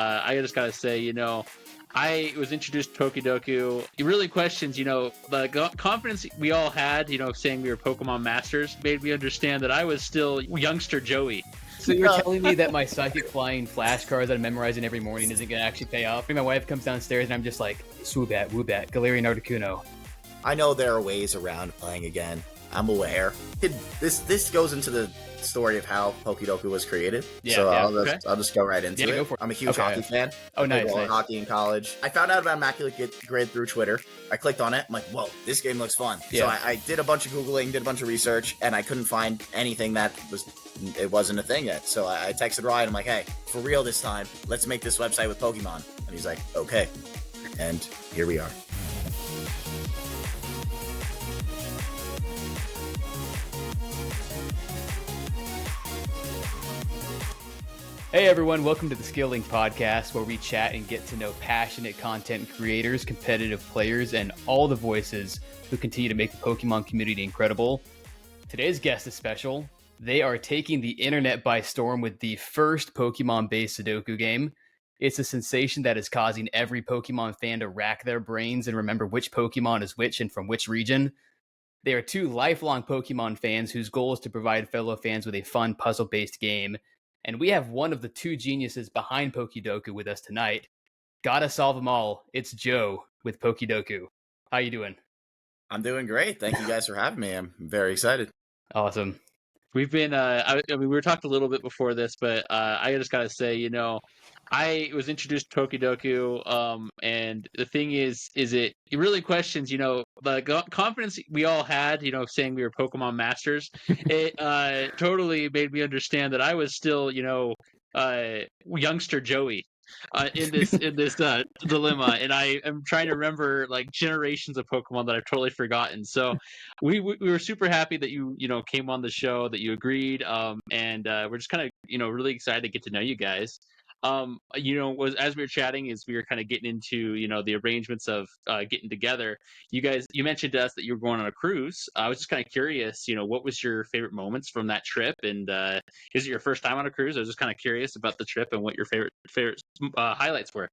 I just gotta say, I was introduced to Pokedoku. It really questions, the confidence we all had, saying we were Pokemon masters made me understand that I was still youngster Joey. So you're telling me that my psychic flying flashcards that I'm memorizing every morning isn't going to actually pay off? My wife comes downstairs and I'm just like, Swoobat, Woobat, Galarian Articuno. I know there are ways around playing again. I'm aware. This goes into the story of how Pokedoku was created. Yeah, so yeah, I'll just go right into it. Go for it. I'm a huge hockey fan. Oh, I played nice. hockey in college. I found out about Immaculate Grid through Twitter. I clicked on it. I'm like, whoa, this game looks fun. Yeah. So I did a bunch of Googling, did a bunch of research, and I couldn't find anything that wasn't a thing yet. So I texted Ryan. I'm like, hey, for real this time, let's make this website with Pokemon. And he's like, okay. And here we are. Hey everyone, welcome to the Skill Link podcast, where we chat and get to know passionate content creators, competitive players, and all the voices who continue to make the Pokemon community incredible. Today's guest is special. They are taking the internet by storm with the first Pokemon-based Sudoku game. It's a sensation that is causing every Pokemon fan to rack their brains and remember which Pokemon is which and from which region. They are two lifelong Pokemon fans whose goal is to provide fellow fans with a fun puzzle-based game. And we have one of the two geniuses behind Pokedoku with us tonight. Gotta solve them all. It's Joe with Pokedoku. How you doing? I'm doing great. Thank you guys for having me. I'm very excited. Awesome. We've been, we were talking a little bit before this, but I just gotta say, I was introduced to Pokedoku, and the thing is it really questions, the confidence we all had, saying we were Pokemon masters. It totally made me understand that I was still, youngster Joey. In this dilemma, and I am trying to remember like generations of Pokemon that I've totally forgotten. So we were super happy that you came on the show, that you agreed, and we're just kind of really excited to get to know you guys. As we were chatting, is we were kind of getting into the arrangements of getting together. You mentioned to us that you were going on a cruise. I was just kind of curious, what was your favorite moments from that trip, and is it your first time on a cruise? I was just kind of curious about the trip and what your favorite highlights were.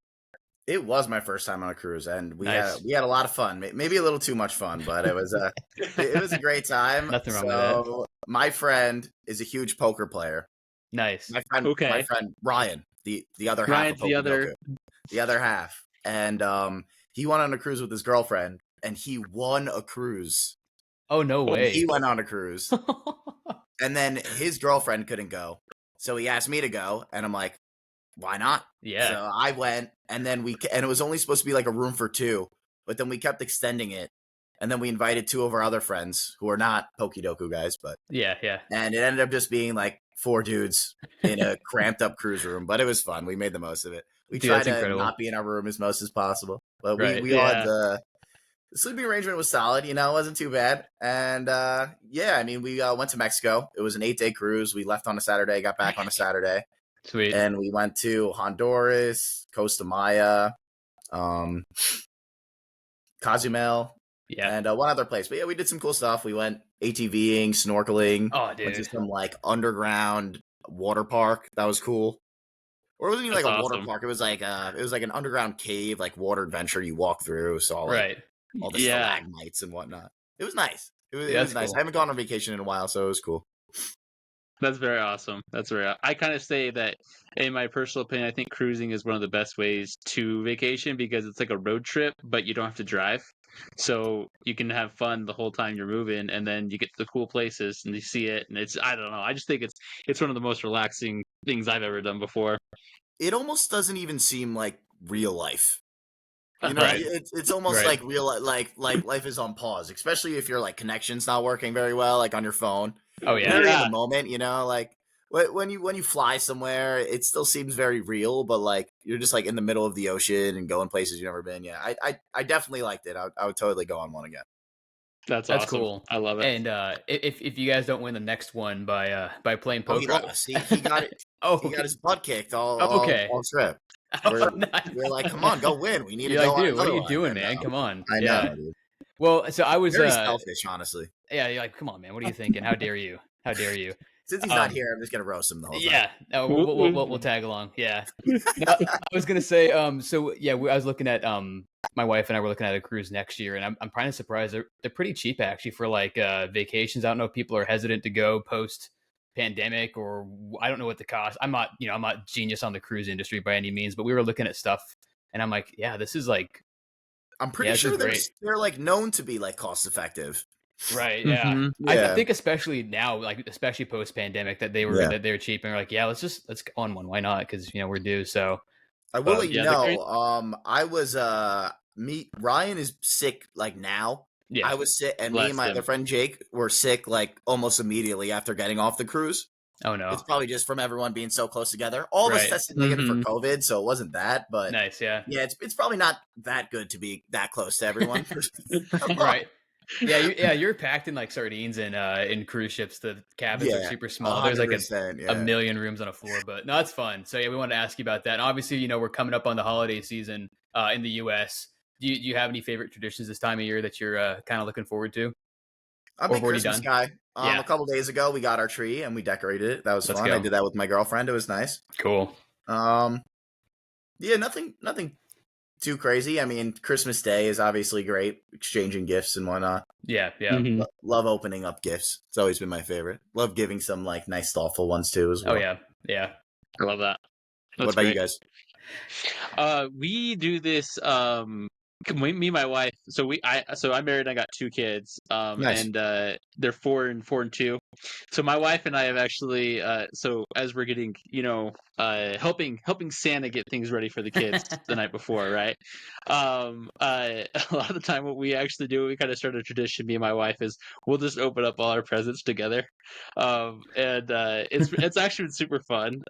It was my first time on a cruise, and we Nice. had a lot of fun. Maybe a little too much fun, but it was a great time. Nothing wrong with that. My friend is a huge poker player. Nice. My friend Ryan, the other half of Pokedoku, the other half, and he went on a cruise with his girlfriend, and he won a cruise. Oh, no way. He went on a cruise, and then his girlfriend couldn't go, so he asked me to go, and I'm like, why not? Yeah. So I went, and then and it was only supposed to be like a room for two, but then we kept extending it, and then we invited two of our other friends who are not Pokedoku guys, but Yeah. and it ended up just being like 4 dudes in a cramped up cruise room, but it was fun. We made the most of it. We tried to not be in our room as most as possible, but we all had the sleeping arrangement was solid. It wasn't too bad. And we went to Mexico. It was an 8-day cruise. We left on a Saturday, got back on a Saturday. Sweet. And we went to Honduras, Costa Maya, Cozumel, and one other place. But yeah, we did some cool stuff. We went ATVing, snorkeling. Oh, dude. Went to some like underground water park. That was cool. Or it wasn't even like a water park. It was like an underground cave, like water adventure you walk through. Saw like all the stalagmites and whatnot. It was nice. It was nice. Cool. I haven't gone on vacation in a while, so it was cool. That's very awesome. I kind of say that, in my personal opinion, I think cruising is one of the best ways to vacation because it's like a road trip, but you don't have to drive. So you can have fun the whole time you're moving, and then you get to the cool places and you see it. And I don't know. I just think it's one of the most relaxing things I've ever done before. It almost doesn't even seem like real life. Right. It's almost like real like life is on pause, especially if your like connection's not working very well, like on your phone. Oh yeah. You're in the moment, like when you fly somewhere, it still seems very real, but like you're just like in the middle of the ocean and going places you've never been. Yeah, I definitely liked it. I would totally go on one again. That's awesome. Cool. I love it. And if you guys don't win the next one by playing poker, he lost. He got it. He got his butt kicked all trip. We're like, come on, go win. We need to go. Dude, what are you doing, man? Come on. I know, dude. Well, so I was very selfish, honestly. Yeah, you're like, come on, man. What are you thinking? How dare you? How dare you? Since he's not here, I'm just gonna roast him the whole time. Yeah, no, we'll tag along. Yeah, no, I was gonna say, so yeah, I was looking at my wife and I were looking at a cruise next year, and I'm kind of surprised they're pretty cheap actually for like vacations. I don't know if people are hesitant to go post pandemic, or I don't know what the cost. I'm not genius on the cruise industry by any means, but we were looking at stuff, and I'm like, yeah, this is like, I'm pretty sure they're like known to be like cost effective. Right. Yeah. Mm-hmm. I think especially now, like especially post pandemic, that they were cheap, and we're like, yeah, let's go on one. Why not? Because we're due. So I will let you know. I was Ryan is sick like now. Yeah. I was sick, and me and my other friend Jake were sick like almost immediately after getting off the cruise. Oh no! It's probably just from everyone being so close together. All of us tested negative for COVID, so it wasn't that. But nice, yeah. It's probably not that good to be that close to everyone. Right. Yeah, you're packed in like sardines in cruise ships. The cabins are super small. There's like a million rooms on a floor, but no, it's fun. So yeah, we wanted to ask you about that. And obviously, we're coming up on the holiday season in the U.S. Do you have any favorite traditions this time of year that you're kind of looking forward to? I'm a Christmas guy. A couple days ago, we got our tree and we decorated it. That was fun. I did that with my girlfriend. It was nice. Cool. Yeah, nothing too crazy. I mean, Christmas Day is obviously great, exchanging gifts and whatnot. Yeah. Love opening up gifts. It's always been my favorite. Love giving some like nice, thoughtful ones too as well. Oh yeah. I love that. What about you guys? We do this. Me and my wife. So I'm married. And I got 2 kids. Nice. And they're 4 and 2. So my wife and I have actually. So as we're getting, helping Santa get things ready for the kids the night before, right? A lot of the time, what we actually do, we kind of start a tradition. Me and my wife is we'll just open up all our presents together, and it's actually been super fun.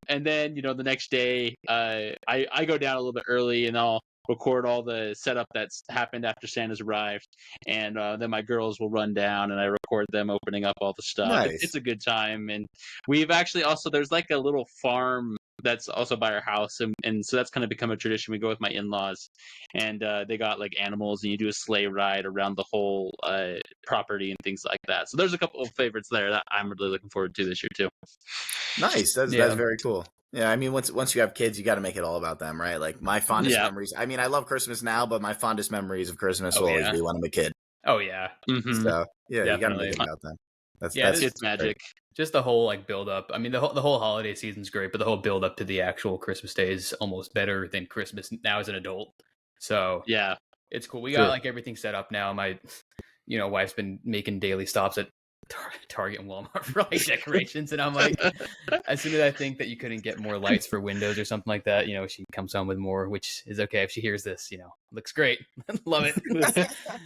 And then the next day, I go down a little bit early and I'll record all the setup that's happened after Santa's arrived, and then my girls will run down and I record them opening up all the stuff. Nice. It's a good time, and we've actually also there's like a little farm that's also by our house, and so that's kind of become a tradition. We go with my in-laws, and they got like animals, and you do a sleigh ride around the whole property and things like that. So there's a couple of favorites there that I'm really looking forward to this year too. Nice. That's very cool. Yeah, I mean, once you have kids, you got to make it all about them, right? Like my fondest memories. I mean, I love Christmas now, but my fondest memories of Christmas will always be when I'm a kid. Oh yeah. Mm-hmm. So you got to make it about them. It's magic. Just the whole like build up. I mean, the whole holiday season's great, but the whole build up to the actual Christmas day is almost better than Christmas now as an adult. So yeah, it's cool. We got like everything set up now. My wife's been making daily stops at Target and Walmart for like decorations, and I'm like, as soon as I think that you couldn't get more lights for windows or something like that, she comes home with more, which is okay if she hears this. Looks great. Love it.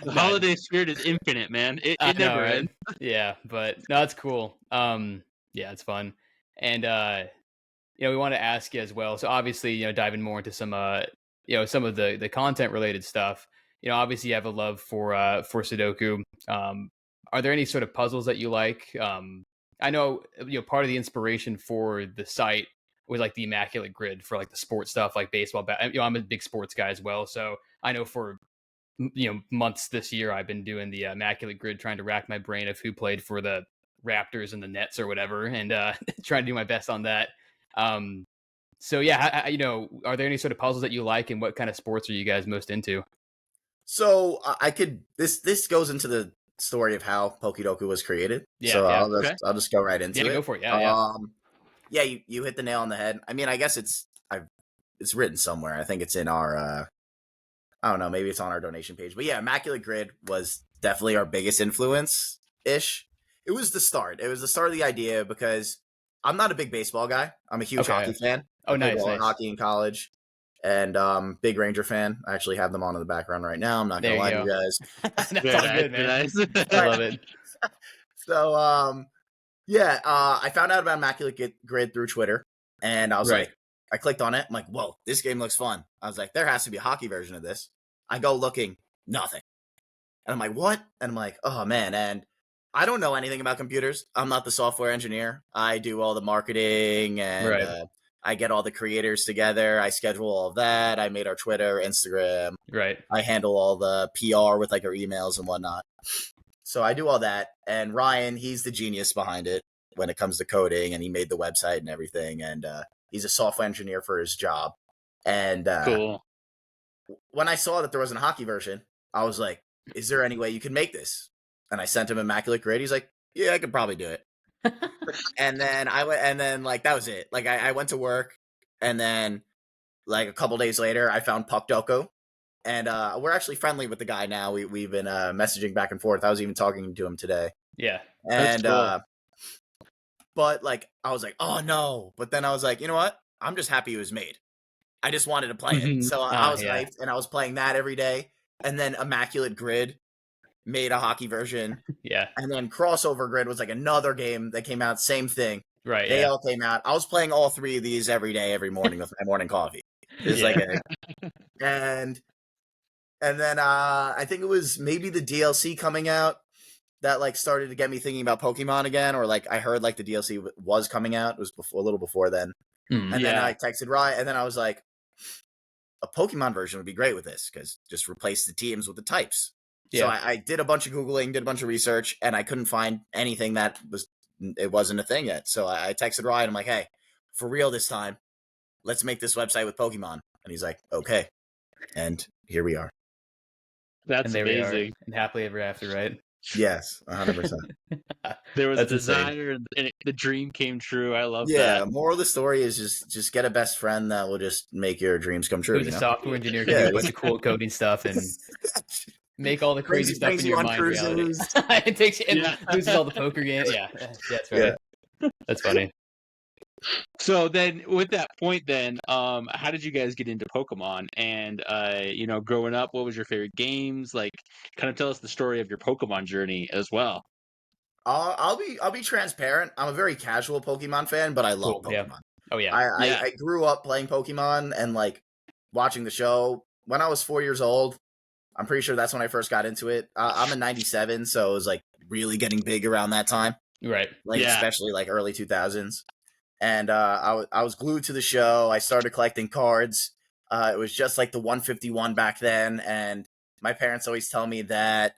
The holiday spirit is infinite, man. It never ends. Yeah, but no, it's cool. Yeah, it's fun, and we want to ask you as well. So obviously, diving more into some some of the content related stuff. Obviously, you have a love for Sudoku. Are there any sort of puzzles that you like? I know, part of the inspiration for the site was like the Immaculate Grid for like the sports stuff, like baseball. I'm a big sports guy as well, so I know for months this year I've been doing the Immaculate Grid, trying to rack my brain of who played for the Raptors and the Nets or whatever, and trying to do my best on that. So yeah, are there any sort of puzzles that you like, and what kind of sports are you guys most into? So this goes into the story of how Pokedoku was created. I'll just go right into it. Go for it. You hit the nail on the head. I mean, I guess it's written somewhere. I think it's in our I don't know, maybe it's on our donation page. But yeah, Immaculate Grid was definitely our biggest influence ish. It was the start. It was the start of the idea because I'm not a big baseball guy. I'm a huge hockey fan. Oh, nice. Hockey in college. And big Ranger fan. I actually have them on in the background right now. I'm not gonna lie to you guys. That's all good, man. Nice. I love it. So I found out about Immaculate Grid through Twitter, and I was like, I clicked on it. I'm like, whoa, this game looks fun. I was like, there has to be a hockey version of this. I go looking, nothing. And I'm like, what? And I'm like, oh man. And I don't know anything about computers. I'm not the software engineer. I do all the marketing and I get all the creators together. I schedule all of that. I made our Twitter, Instagram. Right. I handle all the PR with like our emails and whatnot. So I do all that. And Ryan, he's the genius behind it. when it comes to coding, and he made the website and everything. And he's a software engineer for his job. And cool. When I saw that there was a hockey version, I was like, "Is there any way you can make this?" And I sent him Immaculate Grid. He's like, "Yeah, I could probably do it." And then I went, and then like that was it. Like I went to work, and then like a couple days later, I found Pokedoku, and we're actually friendly with the guy now. We've been messaging back and forth. I was even talking to him today. Yeah, and cool. But like I was like, "Oh no!" But then I was like, you know what? I'm just happy it was made. I just wanted to play it, so I was hyped, and I was playing that every day. And then Immaculate Grid made a hockey version. Yeah. And then Crossover Grid was like another game that came out, same thing. Right. They all came out. I was playing all three of these every day, every morning with my morning coffee. It's like and then I think it was maybe the DLC coming out that like started to get me thinking about Pokemon again, or like I heard like the DLC was coming out. It was a little before then. And then I texted Ryan, and then I was like, a Pokemon version would be great with this, because just replace the teams with the types. Yeah. So I did a bunch of Googling, did a bunch of research, and I couldn't find anything that wasn't a thing yet. So I texted Ryan. I'm like, "Hey, for real this time, let's make this website with Pokemon." And he's like, "Okay." And here we are. That's amazing. And happily ever after, right? Yes, 100%. There was a designer, and the dream came true. I love that. Yeah, moral of the story is just get a best friend that will just make your dreams come true. Who's a software engineer, can do a bunch of cool coding stuff and make all the crazy stuff in your mind reality. It takes you and loses all the poker games. Yeah, that's right. Yeah. That's funny. So then, with that point, then, how did you guys get into Pokemon? And growing up, what was your favorite games? Like, kind of tell us the story of your Pokemon journey as well. I'll be transparent. I'm a very casual Pokemon fan, but I love Pokemon. Yeah. Oh yeah. I grew up playing Pokemon and like watching the show when I was 4 years old. I'm pretty sure that's when I first got into it. I'm in '97, so it was like really getting big around that time, right? Like especially like early 2000s. And I was glued to the show. I started collecting cards. It was just like the 151 back then, and my parents always tell me that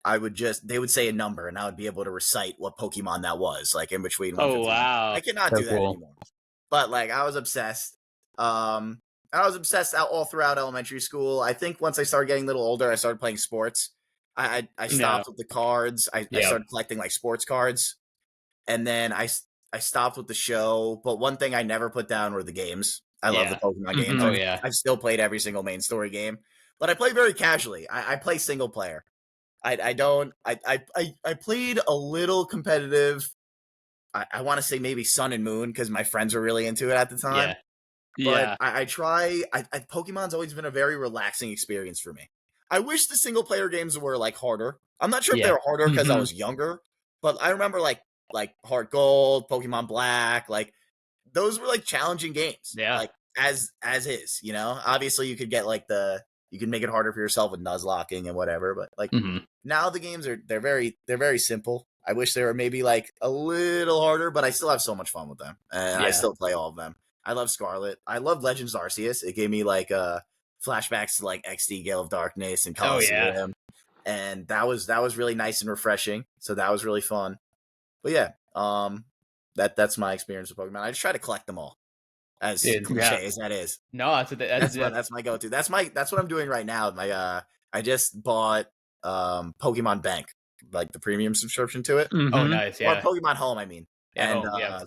they would say a number, and I would be able to recite what Pokemon that was, like in between 151. Oh, wow. I cannot do that anymore. But like I was obsessed. I was obsessed all throughout elementary school. I think once I started getting a little older, I started playing sports. I stopped with the cards. I started collecting like sports cards. And then I stopped with the show. But one thing I never put down were the games. I love the Pokemon games. Oh, yeah. I've still played every single main story game. But I play very casually. I play single player. I played a little competitive. I want to say maybe Sun and Moon, because my friends were really into it at the time. But Pokemon's always been a very relaxing experience for me. I wish the single player games were like harder. I'm not sure if they were harder because I was younger, but I remember like Heart Gold, Pokemon Black, like those were like challenging games. Yeah. Like as is, obviously you could get like you can make it harder for yourself with nuzlocking and whatever, but like now the games they're very simple. I wish they were maybe like a little harder, but I still have so much fun with them, and I still play all of them. I love Scarlet. I love Legends Arceus. It gave me like flashbacks to like XD Gale of Darkness and Colosseum, and that was really nice and refreshing. So that was really fun. But yeah, that's my experience with Pokemon. I just try to collect them all. As cliche as that is. No, that's my go-to. That's what I'm doing right now. I just bought Pokemon Bank, like the premium subscription to it. Oh, nice. Yeah. Or Pokemon Home, I mean. And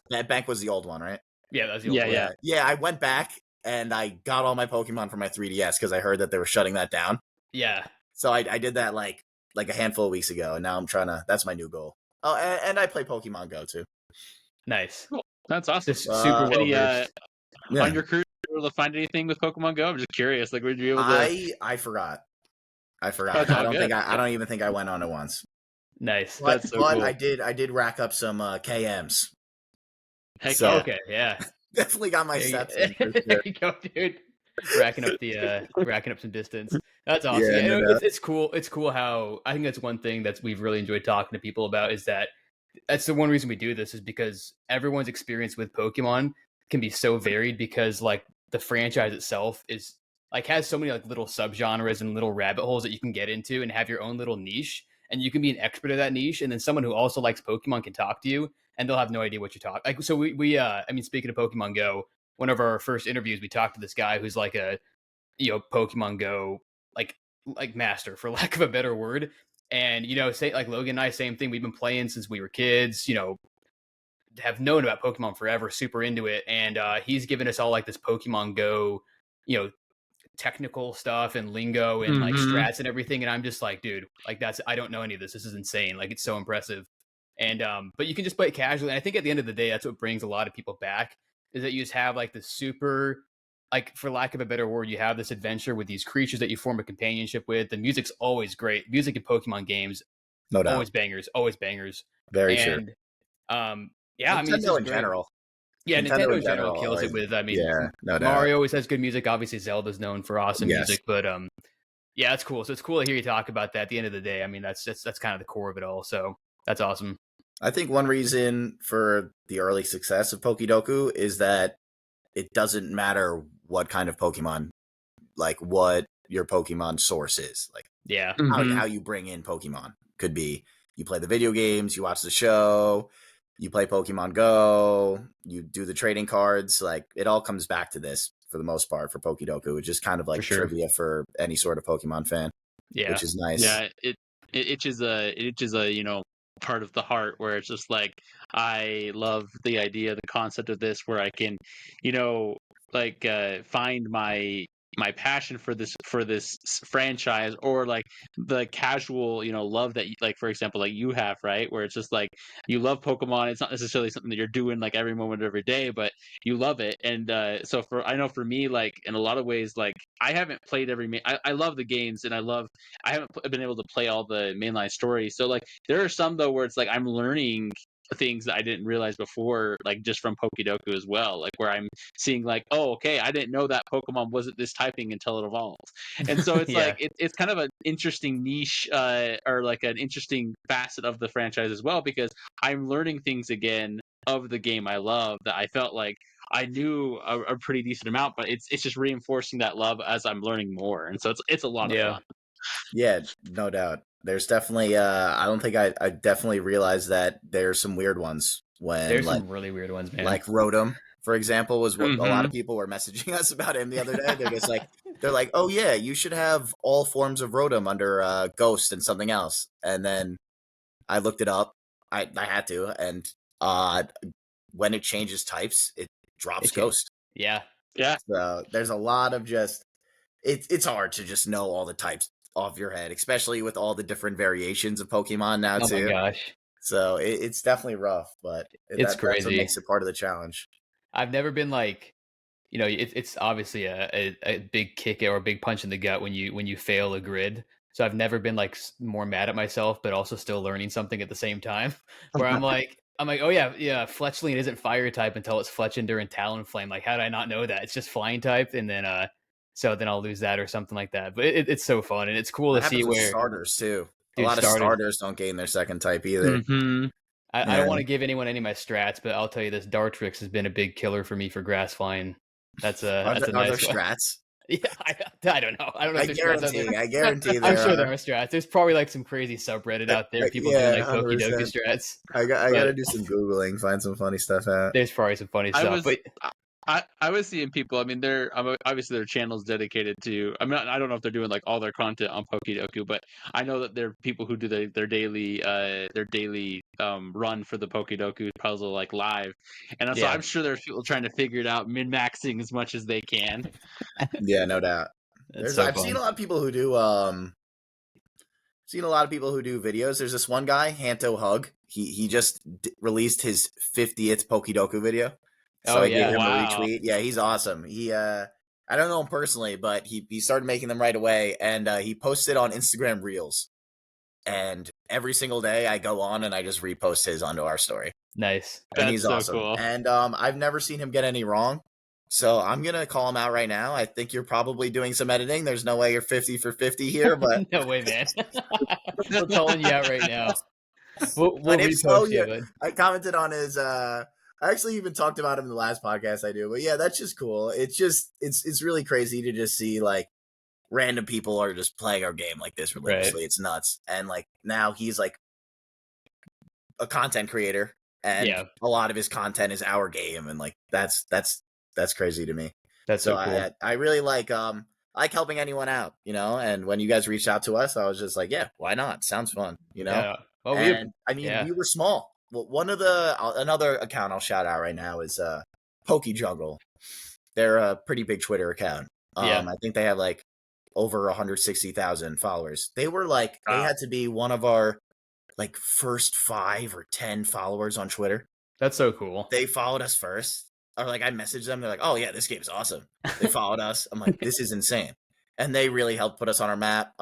that Bank was the old one, right? Yeah, that was the old one. Yeah, I went back and I got all my Pokemon for my 3DS because I heard that they were shutting that down. Yeah. So I did that like a handful of weeks ago, and now I'm trying to. That's my new goal. Oh, and I play Pokemon Go too. Nice. Cool. That's awesome. Super well. On your cruise, were you able to find anything with Pokemon Go? I'm just curious. Like, would you be able to? I forgot. I don't even think I went on it once. Nice. But That's so cool. I did rack up some KMs. Heck okay, yeah. Definitely got my steps in. For sure. There you go, dude. Racking up some distance. That's awesome. Yeah, it's cool. It's cool how I think that's one thing that we've really enjoyed talking to people about, is that's the one reason we do this, is because everyone's experience with Pokemon can be so varied, because like the franchise itself is like has so many like little subgenres and little rabbit holes that you can get into and have your own little niche. and you can be an expert at that niche, and then someone who also likes Pokemon can talk to you, and they'll have no idea what you're talking. Like, so I mean, speaking of Pokemon Go, one of our first interviews, we talked to this guy who's like a Pokemon Go like master, for lack of a better word. And say like Logan and I, same thing. We've been playing since we were kids. Have known about Pokemon forever, super into it, and he's given us all like this Pokemon Go, technical stuff and lingo and like strats and everything. And I'm just like, dude, like I don't know any of this. This is insane. Like, it's so impressive. And but you can just play it casually. And I think at the end of the day, that's what brings a lot of people back, is that you just have like the super, like, for lack of a better word, you have this adventure with these creatures that you form a companionship with. The music's always great. Music in Pokemon games, no doubt, always bangers. Very true. Yeah, Nintendo I mean, it's just in great. general. Yeah, Nintendo in general kills it with. I mean, no doubt. Mario always has good music. Obviously, Zelda's known for awesome music, but yeah, it's cool. So it's cool to hear you talk about that. At the end of the day, I mean, that's kind of the core of it all. So that's awesome. I think one reason for the early success of Pokedoku is that it doesn't matter what kind of Pokemon, like what your Pokemon source is. Like, yeah, how you bring in Pokemon could be you play the video games, you watch the show, you play Pokemon Go, you do the trading cards. Like, it all comes back to this for the most part for Pokedoku, which is kind of like trivia for any sort of Pokemon fan. Yeah, which is nice. Yeah, it itches a part of the heart where it's just like, I love the idea, the concept of this, where I can, find my passion for this franchise, or like the casual love that like, for example, like you have, right, where it's just like you love Pokemon. It's not necessarily something that you're doing like every moment of every day, but you love it. And so I know for me, like, in a lot of ways, like, I haven't played I love the games, and I haven't been able to play all the mainline stories. So like, there are some though where it's like I'm learning things that I didn't realize before, like just from Pokedoku as well, like where I'm seeing like, oh, okay, I didn't know that Pokemon wasn't this typing until it evolved. And so it's like it's kind of an interesting niche, or like an interesting facet of the franchise as well, because I'm learning things again of the game I love that I felt like I knew a pretty decent amount, but it's just reinforcing that love as I'm learning more. And so it's a lot of fun. Yeah, no doubt. There's definitely I don't think I definitely realized that there's some weird ones when there's some really weird ones, man. Like Rotom, for example, was what a lot of people were messaging us about him the other day. They're just like, oh yeah, you should have all forms of Rotom under Ghost and something else. And then I looked it up. I had to, and when it changes types, it drops Ghost. Yeah. So there's a lot of just it's hard to just know all the types off your head, especially with all the different variations of Pokemon now too. Oh my gosh. So it's definitely rough, but it's crazy. That's what makes it part of the challenge. I've never been like, it's obviously a big kick or a big punch in the gut when you fail a grid. So I've never been like more mad at myself, but also still learning something at the same time. Where I'm like, oh yeah, Fletchling isn't fire type until it's Fletchinder and Talonflame. Like, how did I not know that? It's just flying type, and then so then I'll lose that or something like that. But it's so fun, and it's cool to see where starters too. Dude, a lot of starters don't gain their second type either. I don't want to give anyone any of my strats, but I'll tell you this: Dartrix has been a big killer for me for grass flying. That's a nice one. Strats. Yeah, I don't know. I don't know. I guarantee. I'm sure there are strats. There's probably like some crazy subreddit out there. People doing like Pokedoku strats. I gotta do some Googling, find some funny stuff out. There's probably some funny stuff. I was seeing people. I mean, obviously their channels dedicated to. I mean, I don't know if they're doing like all their content on Pokedoku, but I know that there are people who do their daily run for the Pokedoku puzzle like live, and so I'm sure there's people trying to figure it out, min-maxing as much as they can. Yeah, no doubt. I've seen a lot of people who do. Seen a lot of people who do videos. There's this one guy, Hanto Hug. He just released his 50th Pokedoku video. So I gave him a retweet. Yeah, he's awesome. He I don't know him personally, but he started making them right away, and he posted on Instagram Reels. And every single day I go on and I just repost his onto our story. Nice. And he's awesome. Cool. And I've never seen him get any wrong. So I'm going to call him out right now. I think you're probably doing some editing. There's no way you're 50 for 50 here, but no way, man. We're calling you out right now. We'll repost you. I commented on his I actually even talked about him in the last podcast I do, but yeah, that's just cool. It's just, it's really crazy to just see like random people are just playing our game like this religiously. Right. It's nuts. And like now he's like a content creator, and a lot of his content is our game, and like that's crazy to me. That's so cool. I really like helping anyone out, you know. And when you guys reached out to us, I was just like, yeah, why not? Sounds fun, you know. Yeah. Well, and I mean, we were small. Well, one of the another account I'll shout out right now is Pokedoku. They're a pretty big Twitter account. I think they have like over 160,000 followers. They were like they had to be one of our like first 5 or 10 followers on Twitter. That's so cool. They followed us first. Or like I messaged them, they're like, "Oh yeah, this game's awesome." They followed us. I'm like, "This is insane." And they really helped put us on our map.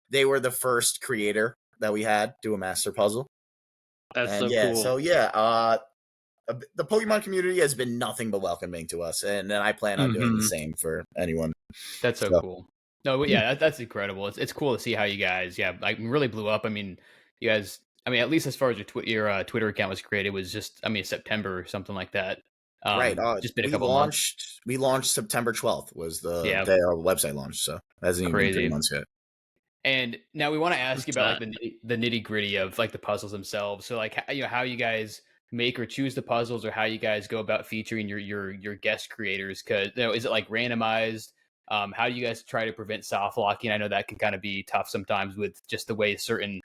They were the first creator that we had do a master puzzle. That's so cool. So the Pokemon community has been nothing but welcoming to us, and I plan on doing the same for anyone. That's so cool. No, but yeah, that's incredible. It's cool to see how you guys, like really blew up. I mean, you guys, I mean, at least as far as your Twitter account was created, it was just, I mean, September or something like that. Right. Just been a couple months. We launched September 12th was the day our website launched. So it hasn't even been 3 months yet. And now we want to ask you about like the nitty gritty of like the puzzles themselves. So like, how you guys make or choose the puzzles, or how you guys go about featuring your guest creators. Cause is it like randomized? How do you guys try to prevent soft locking? I know that can kind of be tough sometimes with just the way certain,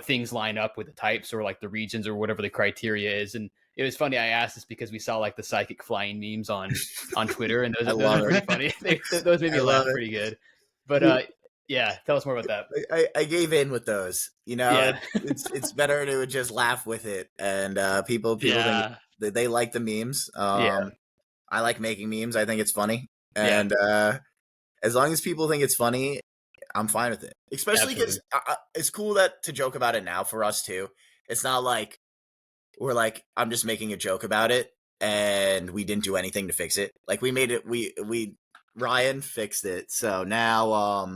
things line up with the types or like the regions or whatever the criteria is. And it was funny. I asked this because we saw like the psychic flying memes on Twitter, and those are pretty funny. Those made me laugh pretty good. But tell us more about that. I gave in with those. It's better to just laugh with it, and people think they like the memes. I like making memes. I think it's funny, and as long as people think it's funny, I'm fine with it. Especially because it's cool to joke about it now for us too. It's not like we're like, I'm just making a joke about it and we didn't do anything to fix it. Like we made it, Ryan fixed it. So now,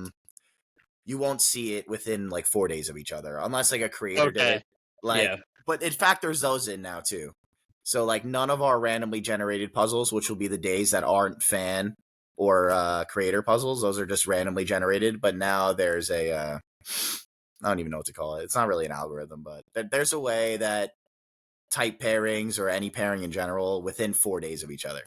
you won't see it within like 4 days of each other unless like a creator did it. But it factors those in now too. So like none of our randomly generated puzzles, which will be the days that aren't fan or creator puzzles, those are just randomly generated. But now there's I don't even know what to call it. It's not really an algorithm, but there's a way that type pairings or any pairing in general within 4 days of each other,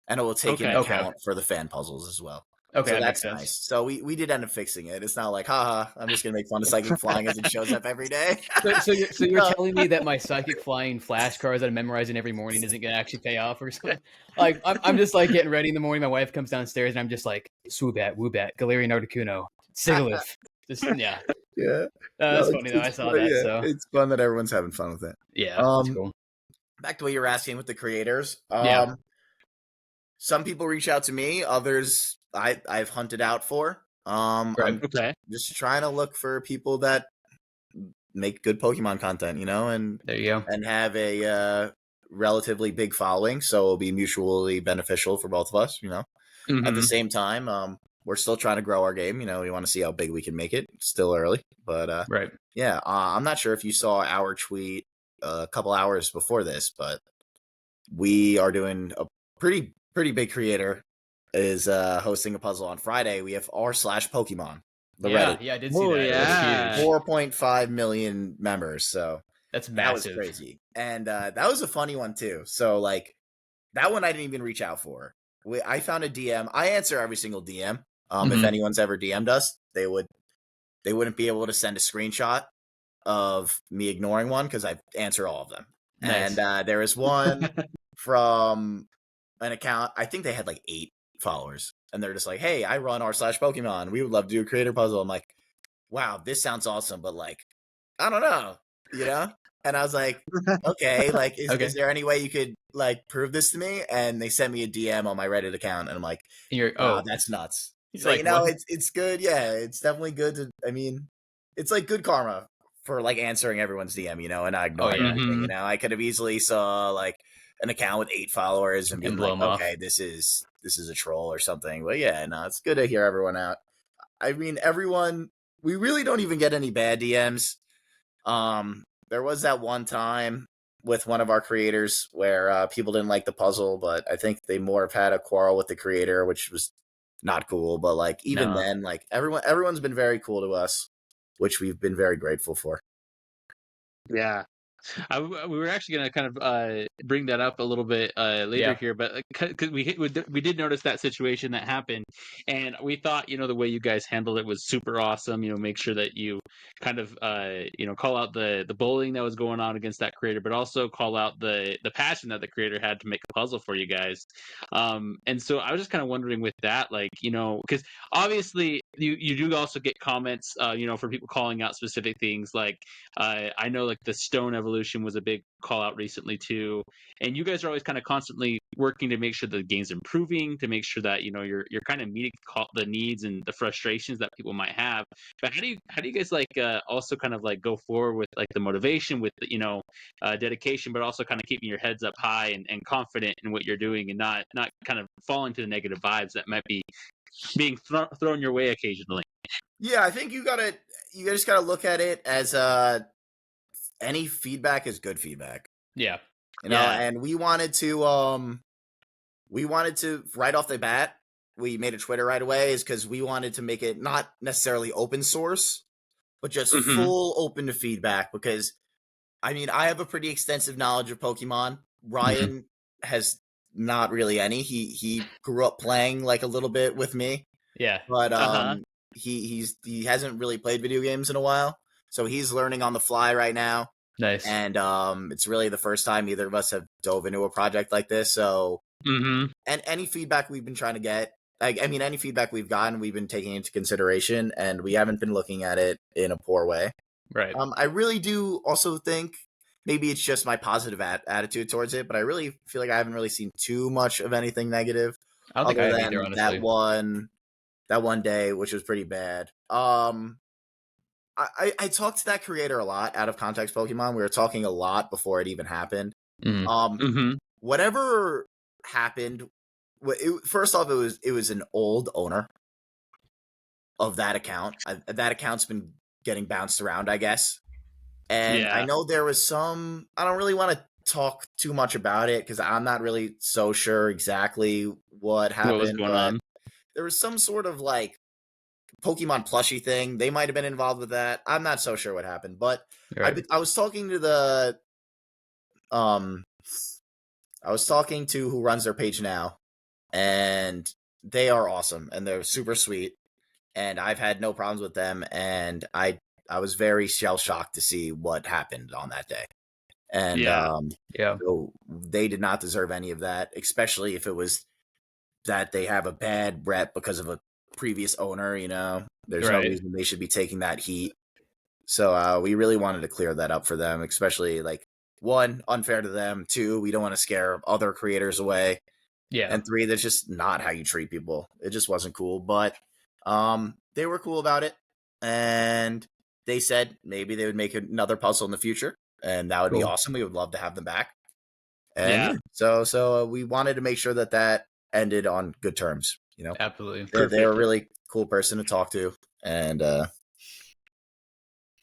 and it will take into account for the fan puzzles as well. Okay, so that's nice. So we did end up fixing it. It's not like, haha, I'm just gonna make fun of psychic flying as it shows up every day. So you're telling me that my psychic flying flashcards that I'm memorizing every morning isn't gonna actually pay off or something? Like I'm just like getting ready in the morning. My wife comes downstairs and I'm just like Swoobat, Woobat, Galarian Articuno, Sigilyph. Just that's funny though. I saw that. So it's fun that everyone's having fun with it. Yeah, that's cool. Back to what you were asking with the creators. Some people reach out to me. Others I've hunted out for. I'm just trying to look for people that make good Pokemon content, and there you go, and have a relatively big following, so it'll be mutually beneficial for both of us. At the same time, we're still trying to grow our game. We want to see how big we can make it. It's still early, but I'm not sure if you saw our tweet a couple hours before this, but we are doing a pretty big creator is hosting a puzzle on Friday. We have r/Pokemon. Reddit. I did see that. 4.5 million members. So that's massive. That was crazy. And that was a funny one too. So like that one I didn't even reach out for. I found a DM. I answer every single DM. If anyone's ever DM'd us, they wouldn't be able to send a screenshot of me ignoring one because I answer all of them. Nice. And there was one from an account. I think they had like 8 followers, and they're just like, "Hey, I run r/Pokemon. We would love to do a creator puzzle." I'm like, "Wow, this sounds awesome," but like, I don't know, And I was like, "Okay, like, is there any way you could like prove this to me?" And they sent me a DM on my Reddit account, and I'm like, "Oh, that's nuts." So it's good. Yeah, it's definitely good. I mean, it's like good karma for like answering everyone's DM, and not ignoring anything. I could have easily saw like an account with 8 followers and been like, okay, this is a troll or something. But it's good to hear everyone out. I mean, we really don't even get any bad DMs. There was that one time with one of our creators where people didn't like the puzzle, but I think they more have had a quarrel with the creator, which was not cool. But like even then, like everyone's been very cool to us, which we've been very grateful for. Yeah. We were actually going to kind of bring that up a little bit later here, but because we did notice that situation that happened, and we thought, the way you guys handled it was super awesome. Make sure that you kind of call out the bullying that was going on against that creator, but also call out the passion that the creator had to make a puzzle for you guys. And so I was just kind of wondering with that, like, because obviously you do also get comments, for people calling out specific things. Like I know like the stone evolution was a big call out recently too, and you guys are always kind of constantly working to make sure the game's improving, to make sure that you're kind of meeting the needs and the frustrations that people might have. But how do you guys like also kind of like go forward with like the motivation, with the, dedication, but also kind of keeping your heads up high and confident in what you're doing, and not kind of falling to the negative vibes that might be being thrown your way occasionally? Yeah, I think you just gotta look at it as any feedback is good feedback. Yeah. And we wanted to right off the bat, we made a Twitter right away, is because we wanted to make it not necessarily open source, but just full open to feedback. Because I mean, I have a pretty extensive knowledge of Pokemon. Ryan has not really any. He grew up playing like a little bit with me. Yeah. But he hasn't really played video games in a while, so he's learning on the fly right now. Nice. And it's really the first time either of us have dove into a project like this. So and any feedback we've been trying to get, I mean, any feedback we've gotten, we've been taking into consideration, and we haven't been looking at it in a poor way. Right. I really do also think maybe it's just my positive attitude towards it, but I really feel like I haven't really seen too much of anything negative. I don't think I have either, honestly. That one day, which was pretty bad. I talked to that creator a lot out of context Pokemon. We were talking a lot before it even happened. Whatever happened, first off, it was an old owner of that account. That account's been getting bounced around, I guess. And I know there was some, I don't really want to talk too much about it because I'm not really so sure exactly what happened. What was going on? There was some sort of like Pokemon plushie thing. They might have been involved with that. I'm not so sure what happened, but I was talking to who runs their page now, and they are awesome and they're super sweet, and I've had no problems with them, and I was very shell shocked to see what happened on that day. And so they did not deserve any of that, especially if it was that they have a bad rep because of a previous owner. There's no reason they should be taking that heat. So we really wanted to clear that up for them, especially like, one, unfair to them. Two, we don't want to scare other creators away. Yeah. And three, that's just not how you treat people. It just wasn't cool. But they were cool about it, and they said maybe they would make another puzzle in the future, and that would be awesome. We would love to have them back. And so we wanted to make sure that ended on good terms. Absolutely. They're a really cool person to talk to, and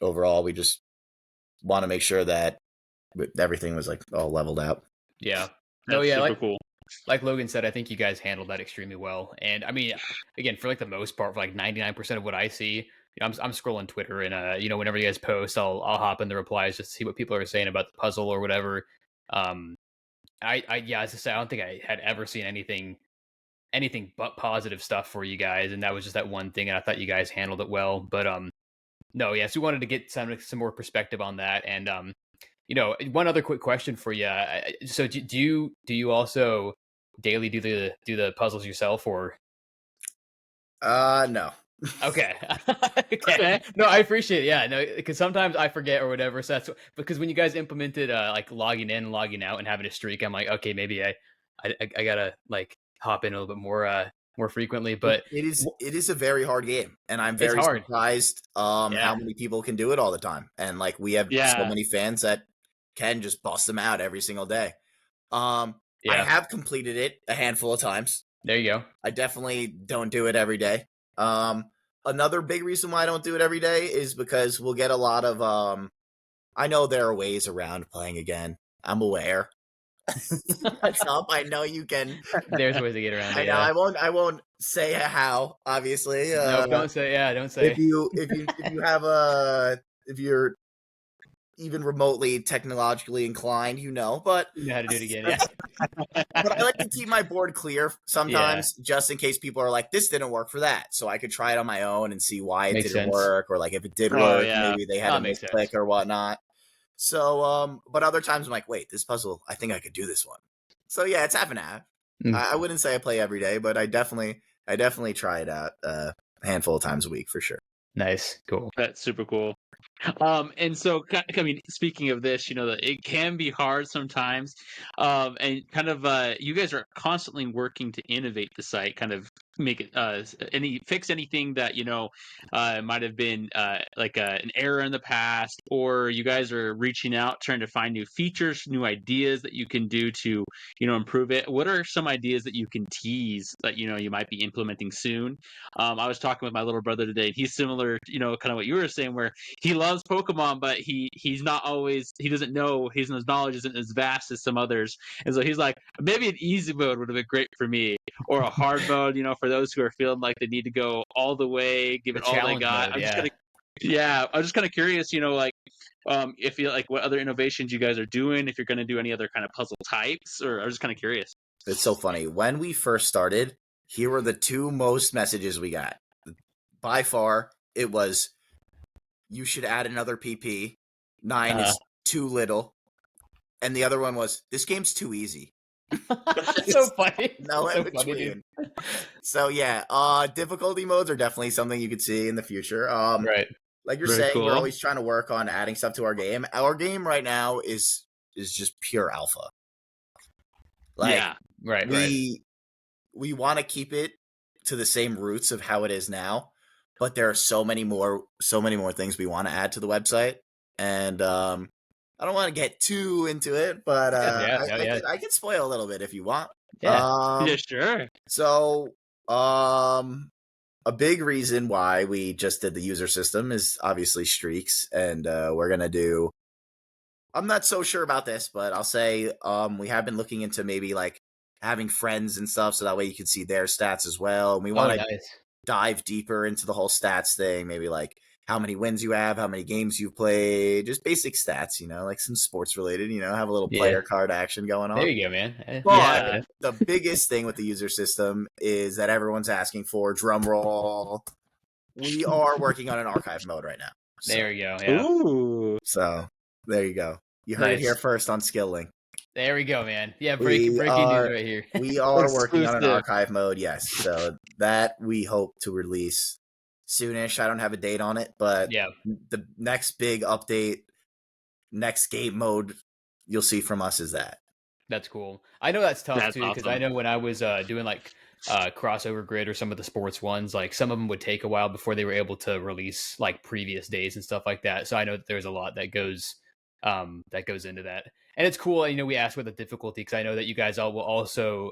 overall, we just want to make sure that everything was like all leveled out. Yeah. Super cool. Like Logan said, I think you guys handled that extremely well. And I mean, again, for like the most part, for like 99% of what I see, I'm scrolling Twitter, and whenever you guys post, I'll hop in the replies just to see what people are saying about the puzzle or whatever. As I say, I don't think I had ever seen anything but positive stuff for you guys, and that was just that one thing, and I thought you guys handled it well. But so we wanted to get some more perspective on that. And one other quick question for you. So do you also daily do the puzzles yourself, or? No. Okay. Okay. No, I appreciate it. Yeah, no, because sometimes I forget or whatever. So that's because when you guys implemented like logging in and logging out and having a streak, I'm like, okay, maybe I gotta like hop in a little bit more frequently. But it is a very hard game, and I'm very surprised how many people can do it all the time. And like we have so many fans that can just bust them out every single day. I have completed it a handful of times. There you go. I definitely don't do it every day. Another big reason why I don't do it every day is because we'll get a lot of I know there are ways around playing again. I'm aware. I know you can. There's ways to get around it. I know. I won't say how, obviously. No, don't say. Yeah, don't say. If you have if you're even remotely technologically inclined, but you know how to do it again. Yeah. But I like to keep my board clear sometimes, just in case people are like, "This didn't work for that," so I could try it on my own and see why it didn't work, or like if it did work, maybe they had a misclick or whatnot. So, but other times I'm like, "Wait, this puzzle, I think I could do this one." So yeah, it's half and half. I wouldn't say I play every day, but I definitely try it out a handful of times a week for sure. Nice, cool. That's super cool. And so, I mean, speaking of this, it can be hard sometimes, and kind of, you guys are constantly working to innovate the site, kind of make it fix anything that might have been like an error in the past, or you guys are reaching out trying to find new features, new ideas that you can do to improve it. What are some ideas that you can tease that you might be implementing soon? I was talking with my little brother today, and he's similar, kind of what you were saying, where he loves Pokemon, but he's not always, he doesn't know, his knowledge isn't as vast as some others, and so he's like, maybe an easy mode would have been great for me, or a hard mode, for those who are feeling like they need to go all the way, give it all they got. Mode, I'm just kind of curious, if you like what other innovations you guys are doing, if you're going to do any other kind of puzzle types, or I'm just kind of curious. It's so funny. When we first started, here were the two most messages we got. By far, it was, you should add another PP. 9 is too little. And the other one was, this game's too easy. So funny. No in between. So yeah, difficulty modes are definitely something you could see in the future. Right. Like you're saying, we're always trying to work on adding stuff to our game. Our game right now is just pure alpha. Like, yeah, right. We want to keep it to the same roots of how it is now, but there are so many more things we want to add to the website, and I don't want to get too into it, but I can spoil a little bit if you want. Yeah, yeah, sure. So, a big reason why we just did the user system is obviously streaks, and we're gonna do. I'm not so sure about this, but I'll say we have been looking into maybe like having friends and stuff, so that way you can see their stats as well. And we want to dive deeper into the whole stats thing, maybe like how many wins you have, how many games you've played, just basic stats, like some sports related, have a little player card action going on. There you go, man. But the biggest thing with the user system is that everyone's asking for, drum roll, we are working on an archive mode right now. So, there you go. Yeah. Ooh. So there you go. You heard it here first on Skill Link. There we go, man. Yeah, breaking news right here. We are working on an archive mode, yes. So that we hope to release soonish. I don't have a date on it, but the next big update, next game mode you'll see from us is that. That's cool. I know that's tough too, because I know when I was doing like crossover grid or some of the sports ones, like some of them would take a while before they were able to release like previous days and stuff like that. So I know that there's a lot that goes into that. And it's cool, we asked what the difficulty, because I know that you guys all will also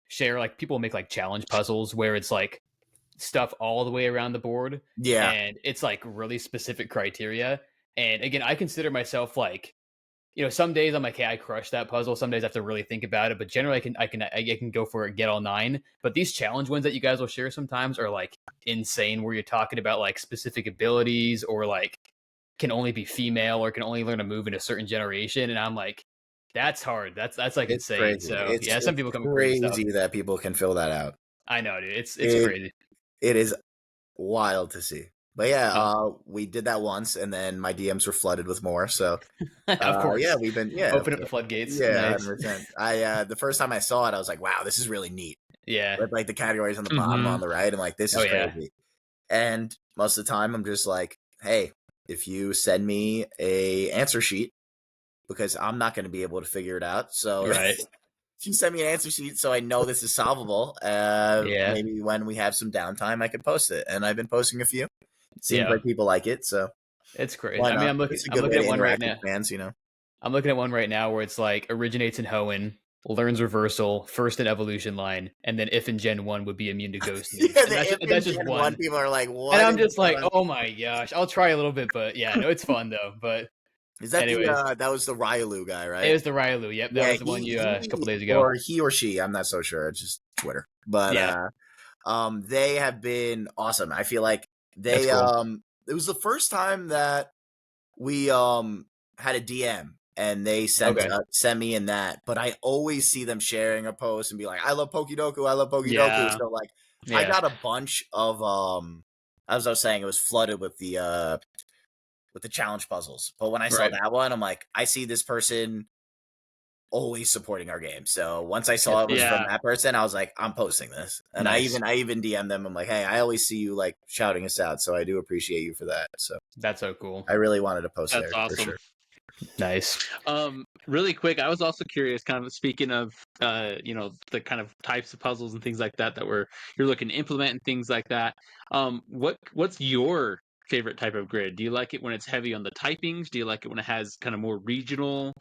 share, like people make like challenge puzzles where it's like stuff all the way around the board. Yeah. And it's like really specific criteria. And again, I consider myself like, some days I'm like, hey, I crushed that puzzle. Some days I have to really think about it. But generally I can go for it, get all 9. But these challenge ones that you guys will share sometimes are like insane, where you're talking about like specific abilities, or like can only be female, or can only learn a move in a certain generation, and I'm like, that's hard. That's like it's insane. Crazy. So some people come crazy that people can fill that out. I know, dude. It's crazy. It is wild to see. But we did that once, and then my DMs were flooded with more. So of course, we've been open up the floodgates. Yeah, nice. 100%. The first time I saw it, I was like, wow, this is really neat. Yeah, with like the categories on the bottom on the right, I'm like, this is crazy. And most of the time, I'm just like, hey, if you send me a answer sheet, because I'm not going to be able to figure it out. So if you send me an answer sheet so I know this is solvable, maybe when we have some downtime, I can post it. And I've been posting a few. It seems like people like it. So it's crazy. I mean, I'm looking at one right now. Fans, I'm looking at one right now where it's like originates in Hoenn, learns reversal, first in evolution line, and then if in Gen 1 would be immune to ghost moves. That's just one. People are like, what? And I'm just like, oh my gosh, I'll try a little bit, but it's fun though. But is that that was the Ryolu guy, right? It was the Ryolu. Yep, that was the one a couple days ago. Or he or she, I'm not so sure. It's just Twitter. But They have been awesome. I feel like they cool. it was the first time that we had a DM and they sent me in that, but I always see them sharing a post and be like, I love Pokedoku, I love Pokedoku. Yeah. So like I got a bunch of as I was saying, it was flooded with the challenge puzzles. But when I saw that one, I'm like, I see this person always supporting our game. So once I saw it was from that person, I was like, I'm posting this. And I even DM'd them. I'm like, hey, I always see you like shouting us out, so I do appreciate you for that. So that's so cool. I really wanted to post That's there awesome. for sure. Nice. Really quick, I was also curious, kind of speaking of the kind of types of puzzles and things like that you're looking to implement and things like that. What's your favorite type of grid? Do you like it when it's heavy on the typings? Do you like it when it has kind of more regional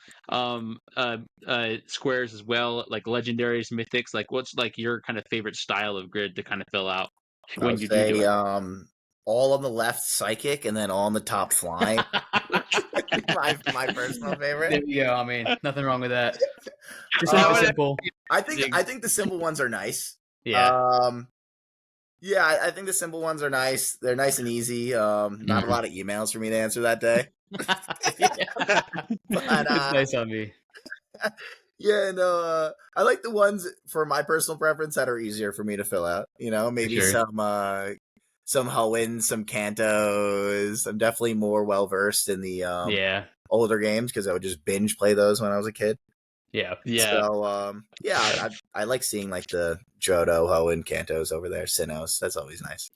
squares as well, like legendaries, mythics? Like what's like your kind of favorite style of grid to kind of fill out when you do it? All on the left psychic and then all on the top flying. my personal favorite. There you go. I mean, nothing wrong with that. Just simple. I think the simple ones are nice. Yeah. Yeah, I think the simple ones are nice. They're nice and easy. Not a lot of emails for me to answer that day. But, it's nice on me. Yeah, no, I like the ones for my personal preference that are easier for me to fill out. You know, maybe some Hoenn, some Kantos. I'm definitely more well versed in the older games because I would just binge play those when I was a kid. Yeah. So I like seeing like the Johto, Hoenn, Kantos over there, Sinnohs. That's always nice.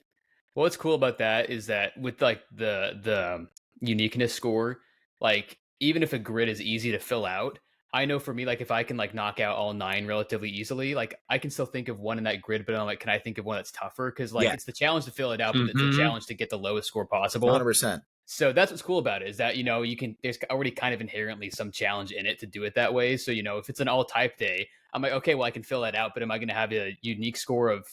What's cool about that is that with like the uniqueness score, like even if a grid is easy to fill out, I know for me, like if I can like knock out all 9 relatively easily, like I can still think of one in that grid, but I'm like, can I think of one that's tougher? Because like it's the challenge to fill it out, but it's the challenge to get the lowest score possible. 100%. So that's what's cool about it is that, there's already kind of inherently some challenge in it to do it that way. So, if it's an all type day, I'm like, okay, well, I can fill that out, but am I going to have a unique score of,